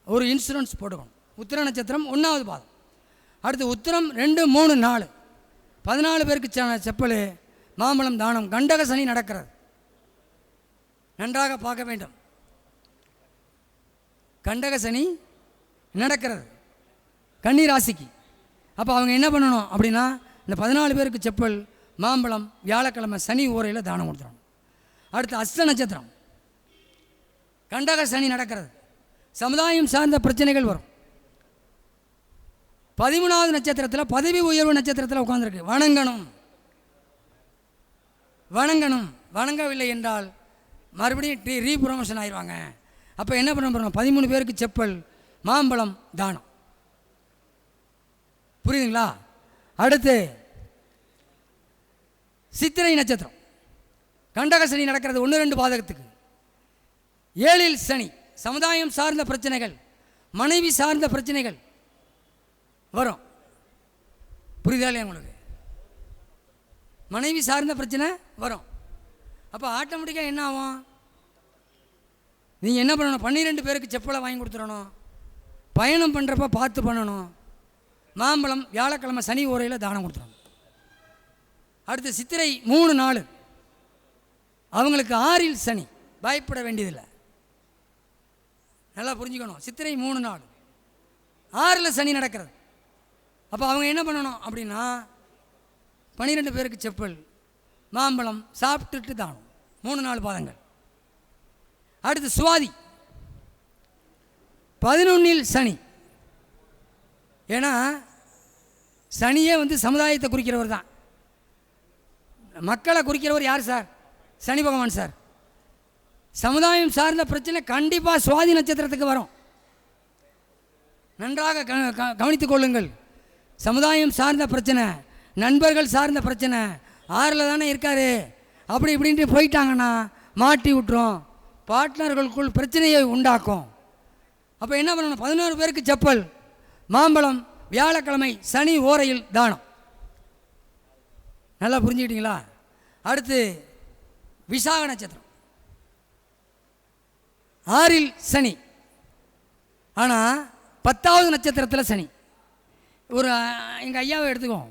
ஒரு இன்சூரன்ஸ் போட்டுக்கணும். உத்திர நட்சத்திரம் 1வது பாதம். அடுத்து உத்திரம் 2, 3, 4 14 பேருக்கு செப்பல் மாம்பழம் தானம். கண்டக சனி நடக்கிறது. நன்றாக பார்க்க வேண்டும். கண்டக சனி நடக்கிறது கன்னி ராசிக்கு. அப்போ அவங்க என்ன பண்ணணும் அப்படின்னா இந்த 14 பேருக்கு செப்பல் மாம்பழம் வியாழக்கிழமை சனி ஓரையில் தானம் கொடுத்துடணும். அடுத்து அஸ்த நட்சத்திரம் கண்டக சனி நடக்கிறது. சமுதாயம் சார்ந்த பிரச்சனைகள் வரும். 13வது நட்சத்திரத்தில் பதவி உயர்வு நட்சத்திரத்தில் உட்காந்துருக்கு. வணங்கணும். வணங்கவில்லை என்றால் மறுபடியும் ரீப்ரமோஷன் ஆயிடுவாங்க. அப்போ என்ன பண்ண 13 பேருக்கு செப்பல் மாம்பழம் தானம். புரியுதுங்களா? அடுத்து சித்திரை நட்சத்திரம், கண்டக சனி நடக்கிறது 1-2 பாதகத்துக்கு. 7ல் சனி, சமுதாயம் சார்ந்த பிரச்சனைகள், மனைவி சார்ந்த பிரச்சனைகள் வரும். புரியுதா இல்லையா உங்களுக்கு? மனைவி சார்ந்த பிரச்சனை வரும். அப்போ ஆட்டோமேட்டிக்காக என்ன ஆகும்? நீங்கள் என்ன பண்ணணும்? 12 பேருக்கு செப்பலை வாங்கி கொடுத்துடணும். பயணம் பண்ணுறப்ப பார்த்து பண்ணணும். மாம்பழம் வியாழக்கிழமை சனி ஓரையில் தானம் கொடுத்துடணும். அடுத்து சித்திரை 3-4 அவங்களுக்கு 6ல் சனி, பயப்பட வேண்டியதில்லை. நல்லா புரிஞ்சுக்கணும். சித்திரை 3-4 6ல் சனி நடக்கிறது. அப்போ அவங்க என்ன பண்ணணும் அப்படின்னா 12 பேருக்கு செப்பல், மாம்பழம் சாப்பிட்டுட்டு தானம், 3-4 பாதங்கள். அடுத்து சுவாதி 11ல் சனி. ஏன்னா சனியே சமுதாயத்தை குறிக்கிறவர் தான். மக்களை குறிக்கிறவர் யார் சார்? சனி பகவான் சார். சமுதாயம் சார்ந்த பிரச்சனை கண்டிப்பாக சுவாதி நட்சத்திரத்துக்கு வரும். நன்றாக கவனித்துக் கொள்ளுங்கள். சமுதாயம் சார்ந்த பிரச்சனை, நண்பர்கள் சார்ந்த பிரச்சனை, 6ல் தானே இருக்காரு, அப்படி இப்படின்ட்டு போயிட்டாங்கன்னா மாட்டி விட்டுரும், பார்ட்னர்களுக்குள் பிரச்சனையை உண்டாக்கும். அப்போ என்ன பண்ணணும்? 11 பேருக்கு செப்பல், மாம்பழம் வியாழக்கிழமை சனி ஓரையில் தானம். நல்லா புரிஞ்சுக்கிட்டீங்களா? அடுத்து விசாக நட்சத்திரம் 6ல் சனி, ஆனால் 10வது நட்சத்திரத்தில் சனி. ஒரு எங்கள் ஐயாவை எடுத்துக்குவோம்,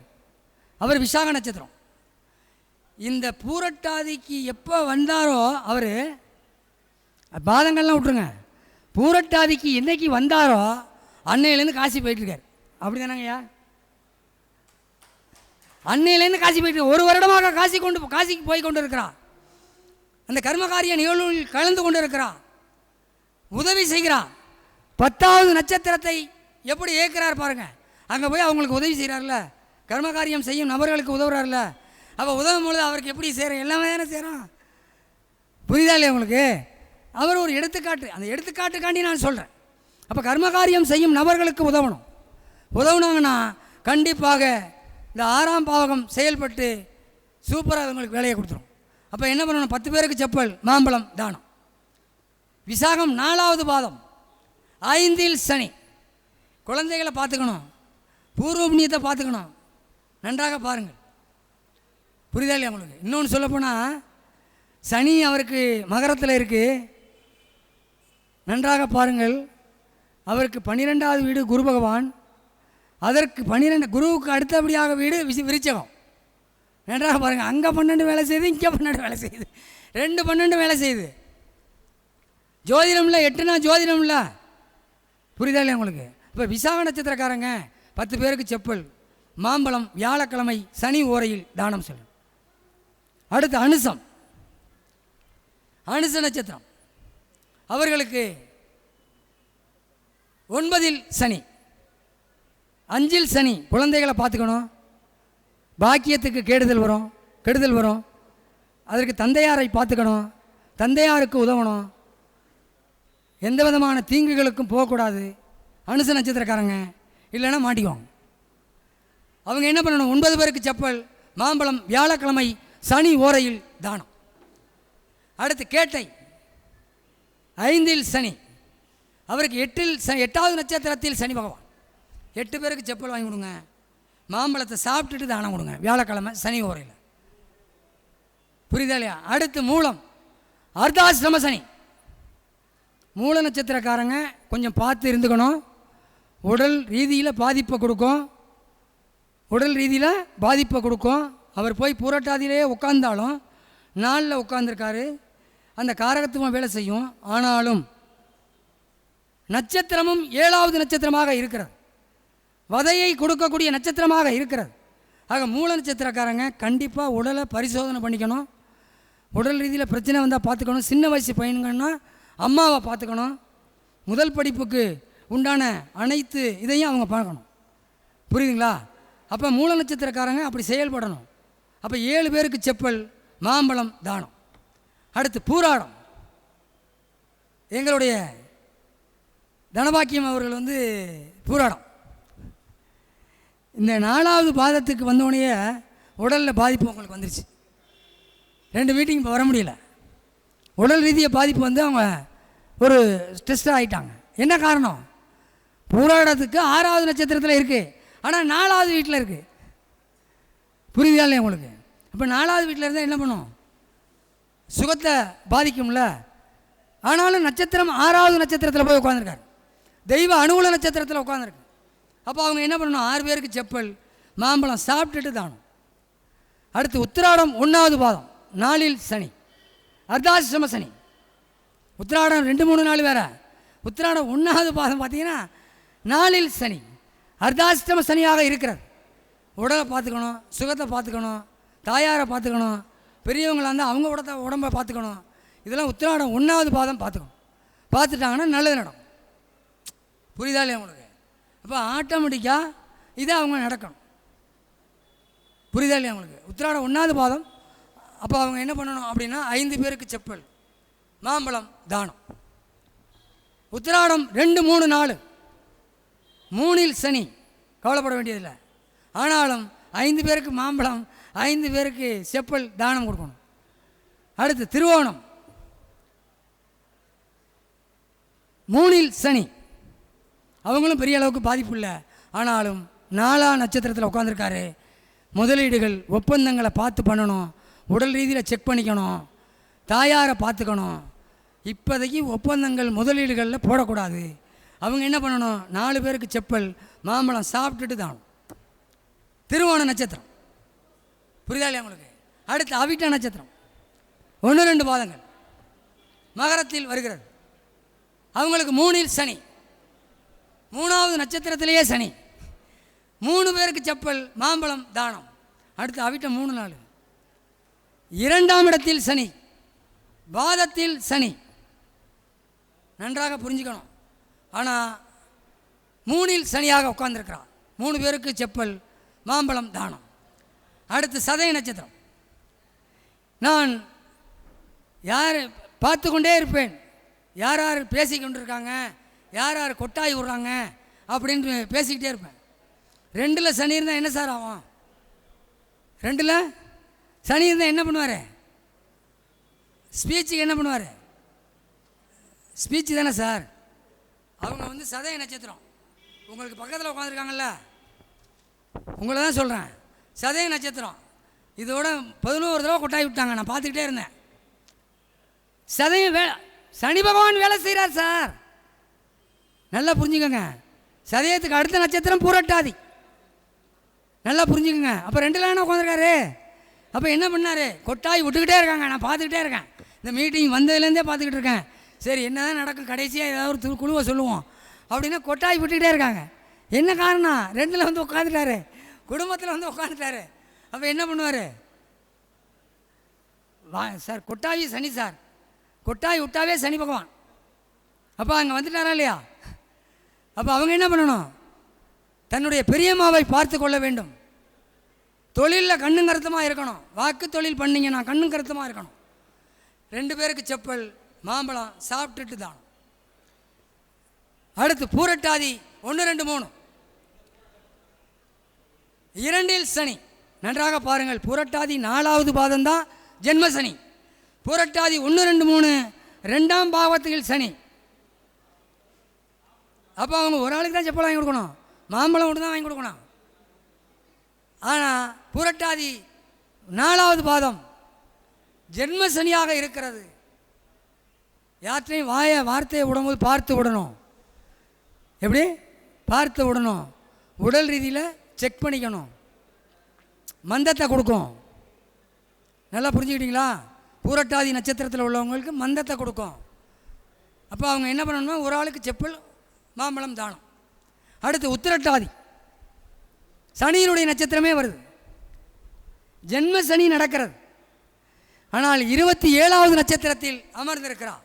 அவர் விசாக நட்சத்திரம். இந்த பூரட்டாதிக்கு எப்போ வந்தாரோ அவர், பாதங்கள்லாம் விட்டுருங்க, பூரட்டாதிக்கு என்னைக்கு வந்தாரோ அன்னையிலேருந்து காசி போயிட்டுருக்கார். அப்படி தானங்கய்யா? அன்னையிலேருந்து காசி போயிட்டு 1 வருடமாக காசிக்கு போய் கொண்டு இருக்கிறார். அந்த கர்மகாரிய நிகழ்வுகளில் கலந்து கொண்டு இருக்கிறார், உதவி செய்கிறார். 10வது நட்சத்திரத்தை எப்படி ஏற்கிறார் பாருங்கள். அங்கே போய் அவங்களுக்கு உதவி செய்கிறார்ல, கர்மகாரியம் செய்யும் நபர்களுக்கு உதவுறாருல. அப்போ உதவும் பொழுது அவருக்கு எப்படி செய்கிறோம்? எல்லாமே தானே செய்கிறோம். புரியுதா இல்லையா உங்களுக்கு? அவர் ஒரு எடுத்துக்காட்டு, அந்த எடுத்துக்காட்டுக்காண்டி நான் சொல்கிறேன். அப்போ கர்மகாரியம் செய்யும் நபர்களுக்கு உதவுனாங்கன்னா கண்டிப்பாக இந்த 6ஆம் பாவகம் செயல்பட்டு சூப்பராக அவங்களுக்கு வேலையை கொடுத்துரும். அப்போ என்ன பண்ணணும்? 10 பேருக்கு செப்பல், மாம்பழம் தானம். விசாகம் 4வது பாதம், 5ல் சனி. குழந்தைகளை பார்த்துக்கணும், பூர்வ புண்ணியத்தை பார்த்துக்கணும். நன்றாக பாருங்கள். புரியுதா இல்லையா உங்களுக்கு? இன்னொன்று சொல்லப்போனால் சனி அவருக்கு மகரத்தில் இருக்குது. நன்றாக பாருங்கள். அவருக்கு 12வது வீடு குரு பகவான், அதற்கு 12 குருவுக்கு அடுத்தபடியாக வீடு விருச்சகம். நன்றாக பாருங்கள். அங்கே 12 வேலை செய்யுது, இங்கே 12 வேலை செய்யுது, 2 12 வேலை செய்யுது. ஜோதிடம்ல 8னா ஜோதிடம்ல. புரியுதா இல்லையா உங்களுக்கு? இப்போ விசாக நட்சத்திரக்காரங்க 10 பேருக்கு செப்பல், மாம்பழம் வியாழக்கிழமை சனி ஓரையில் தானம் சொல்லணும். அடுத்து அனுசம், அனுச நட்சத்திரம் அவர்களுக்கு 9ல் சனி, 5ல் சனி. குழந்தைகளை பார்த்துக்கணும், பாக்கியத்துக்கு கெடுதல் வரும். அதற்கு தந்தையாரை பார்த்துக்கணும், தந்தையாருக்கு உதவணும், எந்த விதமான தீங்குகளுக்கும் போகக்கூடாது. அனுச நட்சத்திரக்காரங்க இல்லைன்னா மாட்டிக்குவாங்க. அவங்க என்ன பண்ணணும்? 9 பேருக்கு செப்பல், மாம்பழம் வியாழக்கிழமை சனி ஓரையில் தானம். அடுத்து கேட்டை 5ல் சனி, அவருக்கு 8வது நட்சத்திரத்தில் சனி பகவான். 8 பேருக்கு செப்பல் வாங்கி கொடுங்க, மாம்பழத்தை சாப்பிட்டுட்டு தானம் கொடுங்க வியாழக்கிழமை சனி ஓரையில். புரியுதா இல்லையா? அடுத்து மூலம், அர்த்தாசிரம சனி. மூல நட்சத்திரக்காரங்க கொஞ்சம் பார்த்து இருந்துக்கணும். உடல் ரீதியில் பாதிப்பை கொடுக்கும். அவர் போய் பூரட்டாதியிலேயே உட்கார்ந்தாலும் 4ல் உட்கார்ந்துருக்காரு, அந்த காரகத்துவம் வேலை செய்யும். ஆனாலும் நட்சத்திரமும் 7வது நட்சத்திரமாக இருக்கிறது, வதையை கொடுக்கக்கூடிய நட்சத்திரமாக இருக்கிறது. ஆக மூல நட்சத்திரக்காரங்க கண்டிப்பாக உடலை பரிசோதனை பண்ணிக்கணும். உடல் ரீதியில் பிரச்சனை வந்தால் பார்த்துக்கணும். சின்ன வயசு பையனுங்கன்னா அம்மாவை பார்த்துக்கணும். முதல் படிப்புக்கு உண்டான அனைத்து இதையும் அவங்க பார்க்கணும். புரியுதுங்களா? அப்போ மூல நட்சத்திரக்காரங்க அப்படி செயல்படணும். அப்போ 7 பேருக்கு செப்பல், மாம்பழம் தானம். அடுத்து பூராடம், எங்களுடைய தனபாக்கியம் அவர்கள் பூராடம். இந்த 4வது பாதத்துக்கு வந்தோடனே உடலில் பாதிப்பு உங்களுக்கு வந்துருச்சு. 2 மீட்டிங் இப்போ வர முடியல. உடல் ரீதிய பாதிப்பு வந்து அவங்க ஒரு ஸ்ட்ரெஸ் ஆகிட்டாங்க. என்ன காரணம்? பூராடத்துக்கு 6வது நட்சத்திரத்தில் இருக்குது, ஆனால் 4வது வீட்டில் இருக்குது. புரியுதா இல்லையா உங்களுக்கு? அப்போ 4வது வீட்டில் இருந்தால் என்ன பண்ணும்? சுகத்தை பாதிக்கும்ல. ஆனாலும் நட்சத்திரம் 6வது நட்சத்திரத்தில் போய் உட்காந்துருக்காரு, தெய்வ அனுகூல நட்சத்திரத்தில் உட்காந்துருக்கு. அப்போ அவங்க என்ன பண்ணணும்? 6 பேருக்கு செப்பல் மாம்பழம் சாப்பிட்டுட்டு தானும். அடுத்து உத்திராடம் 1வது பாதம், 4இல் சனி, அர்த்தாசிரம சனி. உத்திராடம் 2, 3, 4 வேற. உத்திராடம் 1வது பாதம் பார்த்தீங்கன்னா 4இல் சனி, அர்த்தாசிரம சனியாக இருக்கிறது. உடலை பார்த்துக்கணும், சுகத்தை பார்த்துக்கணும், தாயாரை பார்த்துக்கணும், பெரியவங்களாக இருந்தால் அவங்க உடம்பை பார்த்துக்கணும். இதெல்லாம் உத்திராடம் 1வது பாதம் பார்த்துக்கணும். பார்த்துட்டாங்கன்னா நல்லது நடக்கும். புரியுதா இல்லையா உங்களுக்கு? அப்போ ஆட்டோமேட்டிக்காக இதை அவங்க நடக்கணும். புரியுதா இல்லையா உங்களுக்கு? உத்திராடம் 1வது பாதம். அப்போ அவங்க என்ன பண்ணணும் அப்படின்னா 5 பேருக்கு செப்பல் மாம்பழம் தானம். உத்திராடம் 2, 3, 4 3இல் சனி, கவலைப்பட வேண்டியதில்லை. ஆனாலும் 5 பேருக்கு மாம்பழம், 5 பேருக்கு செப்பல் தானம் கொடுக்கணும். அடுத்து திருவோணம் 3இல் சனி, அவங்களும் பெரிய அளவுக்கு பாதிப்பு இல்லை. ஆனாலும் 4ஆம் நட்சத்திரத்தில் உட்காந்துருக்காரு. முதலீடுகள் ஒப்பந்தங்களை பார்த்து பண்ணணும், உடல் ரீதியில் செக் பண்ணிக்கணும், தாயாரை பார்த்துக்கணும். இப்போதைக்கு ஒப்பந்தங்கள் முதலீடுகளில் போடக்கூடாது. அவங்க என்ன பண்ணணும்? 4 பேருக்கு செப்பல் மாம்பழம் சாப்பிட்டுட்டு தான். திருவோண நட்சத்திரம். புரியுதா இல்லையா உங்களுக்கு? அடுத்து அவிட்ட நட்சத்திரம் 1, 2 பாதங்கள் மகரத்தில் வருகிறது. அவங்களுக்கு 3இல் சனி, 3வது நட்சத்திரத்திலேயே சனி. 3 பேருக்கு செப்பல் மாம்பழம் தானம். அடுத்து அவிட்ட 3, 4 2ஆம் இடத்தில் சனி, பாதத்தில் சனி. நன்றாக புரிஞ்சுக்கணும். ஆனால் 3இல் சனியாக உட்கார்ந்துருக்கிறான். 3 பேருக்கு செப்பல் மாம்பழம் தானம். அடுத்து சதய நட்சத்திரம். நான் யார் பார்த்து கொண்டே இருப்பேன், யார் யார் பேசி கொண்டிருக்காங்க, யார் யார் கொட்டாய் விட்றாங்க அப்படின்னு பேசிக்கிட்டே இருப்பேன். 2இல் சனி இருந்தால் என்ன சார் ஆகும்? 2இல் சனி இருந்தால் என்ன பண்ணுவார்? ஸ்பீச்சுக்கு என்ன பண்ணுவார்? ஸ்பீச்சு தானே சார். அவங்க வந்து சதய நட்சத்திரம். உங்களுக்கு பக்கத்தில் உட்காந்துருக்காங்கல்ல, உங்களை தான் சொல்கிறேன். சதய நட்சத்திரம். இதோட 11 தடவை கொட்டாய் விட்டாங்க, நான் பார்த்துக்கிட்டே இருந்தேன். சதயம் சனி பகவான் வேலை செய்கிறார் சார். நல்லா புரிஞ்சுக்கோங்க. சதயத்துக்கு அடுத்த நட்சத்திரம் பூரட்டாதி. நல்லா புரிஞ்சுக்கோங்க. அப்போ 2இல் என்ன உட்காந்துருக்காரு? அப்போ என்ன பண்ணார்? கொட்டாய் விட்டுக்கிட்டே இருக்காங்க, நான் பார்த்துக்கிட்டே இருக்கேன். இந்த மீட்டிங் வந்ததுலேருந்தே பார்த்துக்கிட்டு இருக்கேன். சரி என்ன தான் நடக்கும், கடைசியாக ஏதாவது ஒரு குழுவை சொல்லுவோம் அப்படின்னா கொட்டாய் விட்டுக்கிட்டே இருக்காங்க. என்ன காரணம்? 2இல் வந்து உட்காந்துட்டாரு, குடும்பத்தில் வந்து உட்காந்துட்டாரு. அப்போ என்ன பண்ணுவார்? சார் கொட்டாயி சனி சார், கொட்டாய் விட்டாவே சனி பகவான். அப்போ அங்கே வந்துட்டாரா இல்லையா? அப்போ அவங்க என்ன பண்ணணும்? தன்னுடைய பெரியம்மாவை பார்த்து கொள்ள வேண்டும். தொழிலில் கண்ணும் கருத்தமாக இருக்கணும். வாக்கு தொழில் பண்ணிங்கன்னா கண்ணும் கருத்தமாக இருக்கணும். 2 பேருக்கு செப்பல் மாம்பழம் சாப்பிட்டுட்டு தான். அடுத்து பூரட்டாதி 1, 2, 3 2இல் சனி. நன்றாக பாருங்கள். பூரட்டாதி 4வது பாதம் தான் ஜென்ம சனி. பூரட்டாதி 1, 2, 3 2ஆம் பாவத்தில் சனி. அப்போ அவங்க ஒரு ஆளுக்கு தான் செப்பல் வாங்கி கொடுக்கணும், மாம்பழம் மட்டும் தான் வாங்கி கொடுக்கணும். ஆனால் பூரட்டாதி 4வது பாதம் ஜென்ம சனியாக இருக்கிறது. யார்ட்டையும் வார்த்தையை விடும்போது பார்த்து விடணும். எப்படி பார்த்து விடணும்? உடல் ரீதியில் செக் பண்ணிக்கணும். மந்தத்தை கொடுக்கும். நல்லா புரிஞ்சுக்கிட்டீங்களா? பூரட்டாதி நட்சத்திரத்தில் உள்ளவங்களுக்கு மந்தத்தை கொடுக்கும். அப்போ அவங்க என்ன பண்ணணும்னா ஒரு ஆளுக்கு செப்பல் மாம்பழம் தானம். அடுத்து உத்திரட்டாதி சனியினுடைய நட்சத்திரமே வருது. ஜென்ம சனி நடக்கிறது. ஆனால் 27வது நட்சத்திரத்தில் அமர்ந்திருக்கிறார்.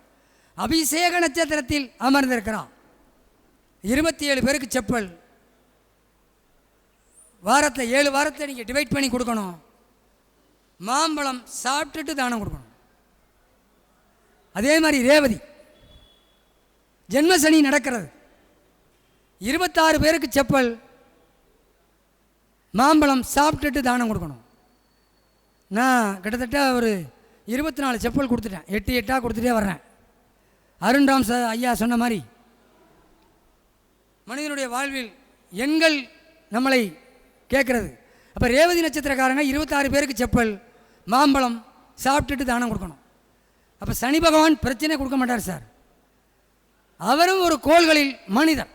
அபிஷேக நட்சத்திரத்தில் அமர்ந்திருக்கிறார். 27 பேருக்கு செப்பல். வாரத்தை 7 வாரத்தை நீங்கள் டிவைட் பண்ணி கொடுக்கணும். மாம்பழம் சாப்பிட்டுட்டு தானம் கொடுக்கணும். அதே மாதிரி ரேவதி ஜென்ம சனி நடக்கிறது. 26 பேருக்கு செப்பல் மாம்பழம் சாப்பிட்டுட்டு தானம் கொடுக்கணும். நான் கிட்டத்தட்ட ஒரு 24 செப்பல் கொடுத்துட்டேன். 8 8 கொடுத்துட்டே வர்றேன். அருண்ராம் ஐயா சொன்ன மாதிரி மனிதனுடைய வாழ்வில் எண்கள் நம்மளை கேட்குறது. அப்போ ரேவதி நட்சத்திரக்காரங்க 26 பேருக்கு செப்பல் மாம்பழம் சாப்பிட்டுட்டு தானம் கொடுக்கணும். அப்போ சனி பகவான் பிரச்சனை கொடுக்க மாட்டார் சார். அவரும் ஒரு கோள்களில் மனிதர்,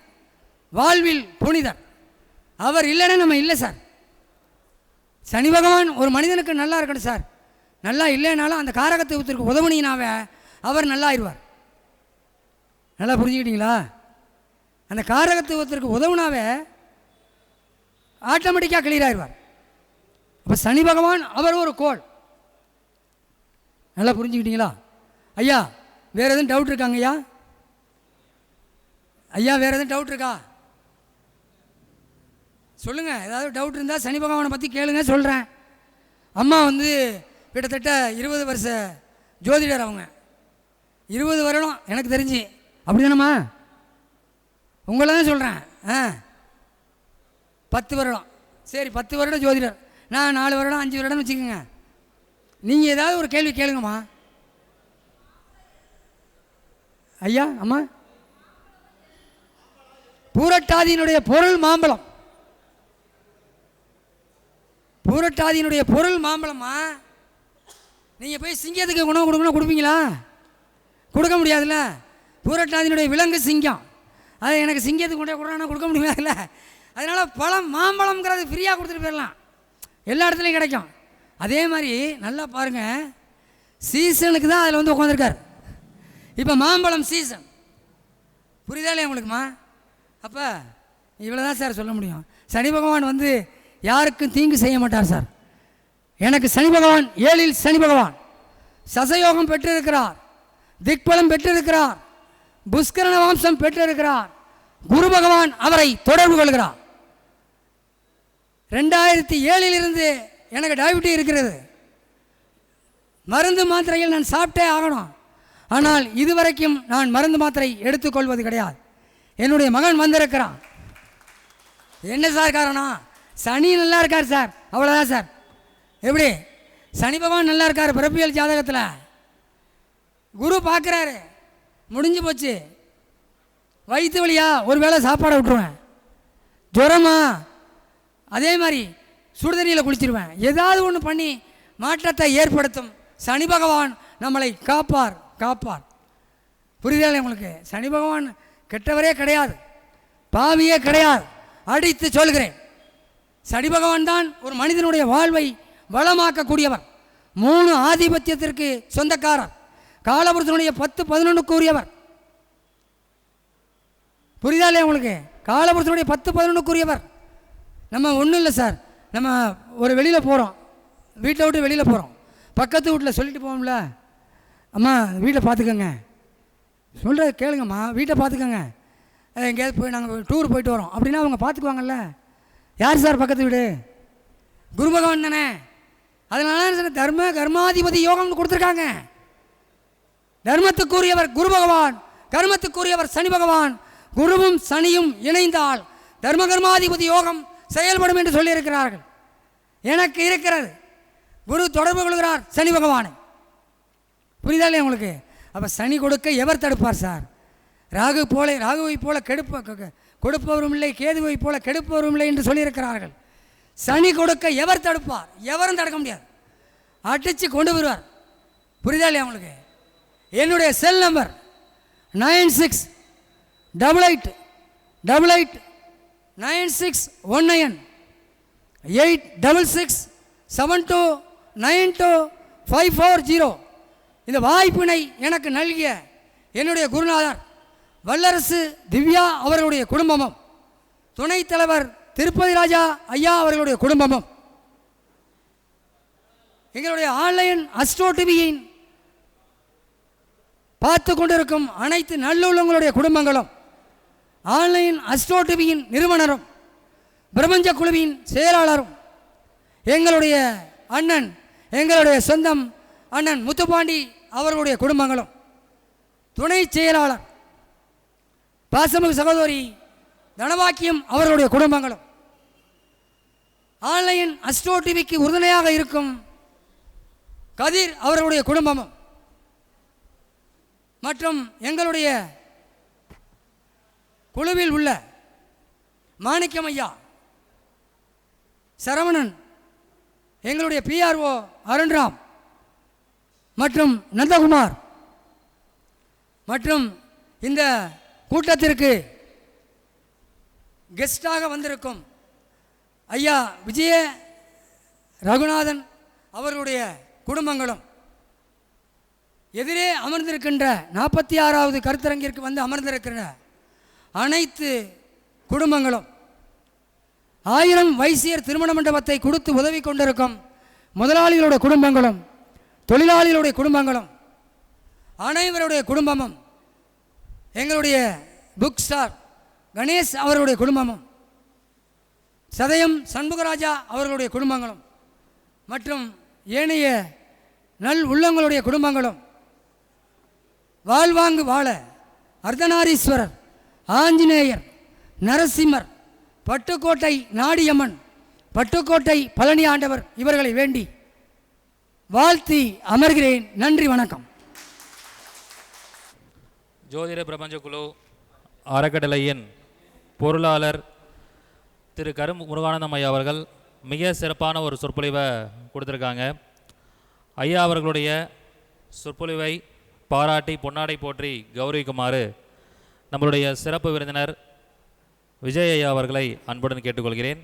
வாழ்வில் புனிதர். அவர் இல்லைன்னா நம்ம இல்லை சார். சனி பகவான் ஒரு மனிதனுக்கு நல்லா இருக்கணும் சார். நல்லா இல்லைனாலும் அந்த காரகத்துவத்திற்கு உதவுனினாவே அவர் நல்லா ஆயிடுவார். நல்லா புரிஞ்சுக்கிட்டீங்களா? அந்த காரகத்துவத்திற்கு உதவுனாவே ஆட்டோமேட்டிக்காக கிளியர் ஆயிடுவார். அப்போ சனி பகவான் அவர் ஒரு கோள். நல்லா புரிஞ்சுக்கிட்டீங்களா? ஐயா வேறு எதுவும் டவுட் இருக்காங்க? ஐயா வேறு எதுவும் டவுட் இருக்கா சொல்லுங்கள். ஏதாவது டவுட் இருந்தால் சனி பகவானை பற்றி கேளுங்க, சொல்கிறேன். அம்மா வந்து கிட்டத்தட்ட 20 வருஷ ஜோதிடர். அவங்க 20 வருடம் எனக்கு தெரிஞ்சு. அப்படி தானம்மா? உங்களை தான் சொல்கிறேன். 10 வருடம். சரி, 10 வருடம் ஜோதிடர். நான் 4 வருடம் 5 வருடம்னு வச்சுக்கோங்க. நீங்கள் ஏதாவது ஒரு கேள்வி கேளுங்கம்மா. ஐயா அம்மா, பூரட்டாதியினுடைய பொருள் மாம்பழம். பூரட்டாதியினுடைய பொருள் மாம்பழமா? நீங்கள் போய் சிங்கத்துக்கு உணவு கொடுக்கணும், கொடுப்பீங்களா? கொடுக்க முடியாதுல்ல. பூரட்டாதியினுடைய விலங்கு சிங்கம். அது எனக்கு சிங்கத்துக்கு கொண்டே கொடுறானா கொடுக்க முடியாதுல்ல. அதனால் பழம் மாம்பழம்ங்கிறது ஃப்ரீயாக கொடுத்துட்டு போயிடலாம், எல்லா இடத்துலையும் கிடைக்கும். அதே மாதிரி நல்லா பாருங்கள், சீசனுக்கு தான் அதில் வந்து உட்காந்துருக்கார். இப்போ மாம்பழம் சீசன், புரியுதா இல்லையா உங்களுக்குமா? அப்போ இவ்வளோ தான் சார் சொல்ல முடியும். சனி பகவான் வந்து யாருக்கும் தீங்கு செய்ய மாட்டார் சார். எனக்கு சனி பகவான் 7ல் சனி பகவான் சசயோகம் பெற்றிருக்கிறார், திக்பலம் பெற்றிருக்கிறார், புஷ்கரண வம்சம் பெற்றிருக்கிறார். குரு பகவான் அவரை தொடர்பு கொள்கிறார். 2007 எனக்கு டயபிட்டிஸ் இருக்கிறது. மருந்து மாத்திரைகள் நான் சாப்பிட்டே ஆகணும். ஆனால் இதுவரைக்கும் நான் மருந்து மாத்திரை எடுத்துக்கொள்வது கிடையாது. என்னுடைய மகன் வந்திருக்கிறான். என்ன சார் காரணம்? சனி நல்லா இருக்கார் சார், அவ்வளோதான் சார். எப்படி சனி பகவான் நல்லா இருக்கார் பிறப்பியல் ஜாதகத்தில், குரு பார்க்குறாரு, முடிஞ்சு போச்சு. வயிற்று வலியா ஒரு வேளை சாப்பாடை விட்டுருவேன், ஜுரமா அதே மாதிரி சுடுதண்ணியில் குளிச்சிருவேன். ஏதாவது ஒன்று பண்ணி மாற்றத்தை ஏற்படுத்தும். சனி பகவான் நம்மளை காப்பார் காப்பார். புரியுதா உங்களுக்கு? சனி பகவான் கெட்டவரே கிடையாது, பாவியே கிடையாது. அடித்து சொல்கிறேன், சனி பகவான் தான் ஒரு மனிதனுடைய வாழ்வை வளமாக்கக்கூடியவர். 3 ஆதிபத்தியத்திற்கு சொந்தக்காரர். காலபுருஷனுடைய 10 11க்கு உரியவர். புரியுதா இல்லையா உங்களுக்கு? காலபுருஷனுடைய 10 11க்கு உரியவர். நம்ம ஒன்றும் இல்லை சார், நம்ம ஒரு வெளியில் போகிறோம், வீட்டை விட்டு வெளியில் போகிறோம், பக்கத்து வீட்டில் சொல்லிட்டு போவோம்ல, அம்மா வீட்டை பார்த்துக்கோங்க, சொல்கிற கேளுங்கம்மா, வீட்டை பார்த்துக்கோங்க, எங்கேயாவது போய் நாங்கள் டூர் போயிட்டு வரோம் அப்படின்னா அவங்க பார்த்துக்குவாங்கல்ல. யார் சார் பக்கத்து வீடு? குரு பகவான் தானே. அதனால தர்ம கர்மாதிபதி யோகம்னு கொடுத்துருக்காங்க. தர்மத்துக்குரியவர் குரு பகவான், கர்மத்துக்குரியவர் சனி பகவான். குருவும் சனியும் இணைந்தால் தர்ம கர்மாதிபதி யோகம் செயல்படும் என்று சொல்லியிருக்கிறார்கள். எனக்கு இருக்கிறது. குரு தொடர்பு கொள்கிறார் சனி பகவானை. புரியுதா இல்லையா உங்களுக்கு? அப்போ சனி கொடுக்க எவர் தடுப்பார் சார்? ராகுவை போல கொடுப்பவரும் இல்லை, கேதுவை போல கெடுப்பவரும் இல்லை என்று சொல்லியிருக்கிறார்கள். சனி கொடுக்க எவர் தடுப்பார்? எவரும் தடுக்க முடியாது, அடித்து கொண்டு வருவார். புரியுதா இல்லையா உங்களுக்கு? என்னுடைய செல் நம்பர் 96889619 86672925540. இந்த வாய்ப்பினை எனக்கு நல்கிய என்னுடைய குருநாதர் வல்லரசு திவ்யா அவர்களுடைய குடும்பமும், துணைத் தலைவர் திருப்பதி ராஜா ஐயா அவர்களுடைய குடும்பமும், எங்களுடைய ஆன்லைன் அஸ்ட்ரோ டிவியின் பார்த்து கொண்டிருக்கும் அனைத்து நல்லுள்ளங்களுடைய குடும்பங்களும், ஆன்லைன் அஸ்ட்ரோ டிவியின் நிறுவனரும், பிரபஞ்ச குழுவின் செயலாளரும், எங்களுடைய அண்ணன், எங்களுடைய சொந்தம் அண்ணன் முத்துப்பாண்டி அவர்களுடைய குடும்பங்களும், துணை செயலாளர் பாசமிகு சகோதரி தனவாக்கியம் அவர்களுடைய குடும்பங்களும், ஆன்லைன் அஸ்ட்ரோ டிவிக்கு உறுதுணையாக இருக்கும் கதிர் அவர்களுடைய குடும்பமும் மற்றும் எங்களுடைய குழுவில் உள்ள மாணிக்கம் ஐயா, சரவணன், எங்களுடைய பிஆர்ஓ அருண்ராம் மற்றும் நந்தகுமார் மற்றும் இந்த கூட்டத்திற்கு கெஸ்டாக வந்திருக்கும் ஐயா விஜய ரகுநாதன் அவர்களுடைய குடும்பங்களும், எதிரே அமர்ந்திருக்கின்ற 46வது கருத்தரங்கிற்கு வந்து அமர்ந்திருக்கின்ற அனைத்து குடும்பங்களும், 1000 வைசியர் திருமண மண்டபத்தை கொடுத்து உதவி கொண்டிருக்கும் முதலாளிகளுடைய குடும்பங்களும், தொழிலாளிகளுடைய குடும்பங்களும், அனைவருடைய குடும்பமும், எங்களுடைய புக் ஸ்டார் கணேஷ் அவர்களுடைய குடும்பமும், சதயம் சண்முகராஜா அவர்களுடைய குடும்பங்களும் மற்றும் ஏனைய நல் உள்ளங்களுடைய குடும்பங்களும், வாழ்வாங்கு வாழ அர்த்தநாரீஸ்வரர், ஆஞ்சநேயர், நரசிம்மர், பட்டுக்கோட்டை நாடியம்மன், பட்டுக்கோட்டை பழனி ஆண்டவர் இவர்களை வேண்டி வாழ்த்தி அமர்கிறேன். நன்றி, வணக்கம். ஜோதிட பிரபஞ்ச குழு அறக்கட்டளையின் பொருளாளர் திரு முருகானந்தம் ஐயா அவர்கள் மிக சிறப்பான ஒரு சொற்பொழிவை கொடுத்துருக்காங்க. ஐயா அவர்களுடைய சொற்பொழிவை பாராட்டி பொன்னாடை போற்றி கௌரவிக்குமாறு நம்மளுடைய சிறப்பு விருந்தினர் விஜய் ஐயா அவர்களை அன்புடன் கேட்டுக்கொள்கிறேன்.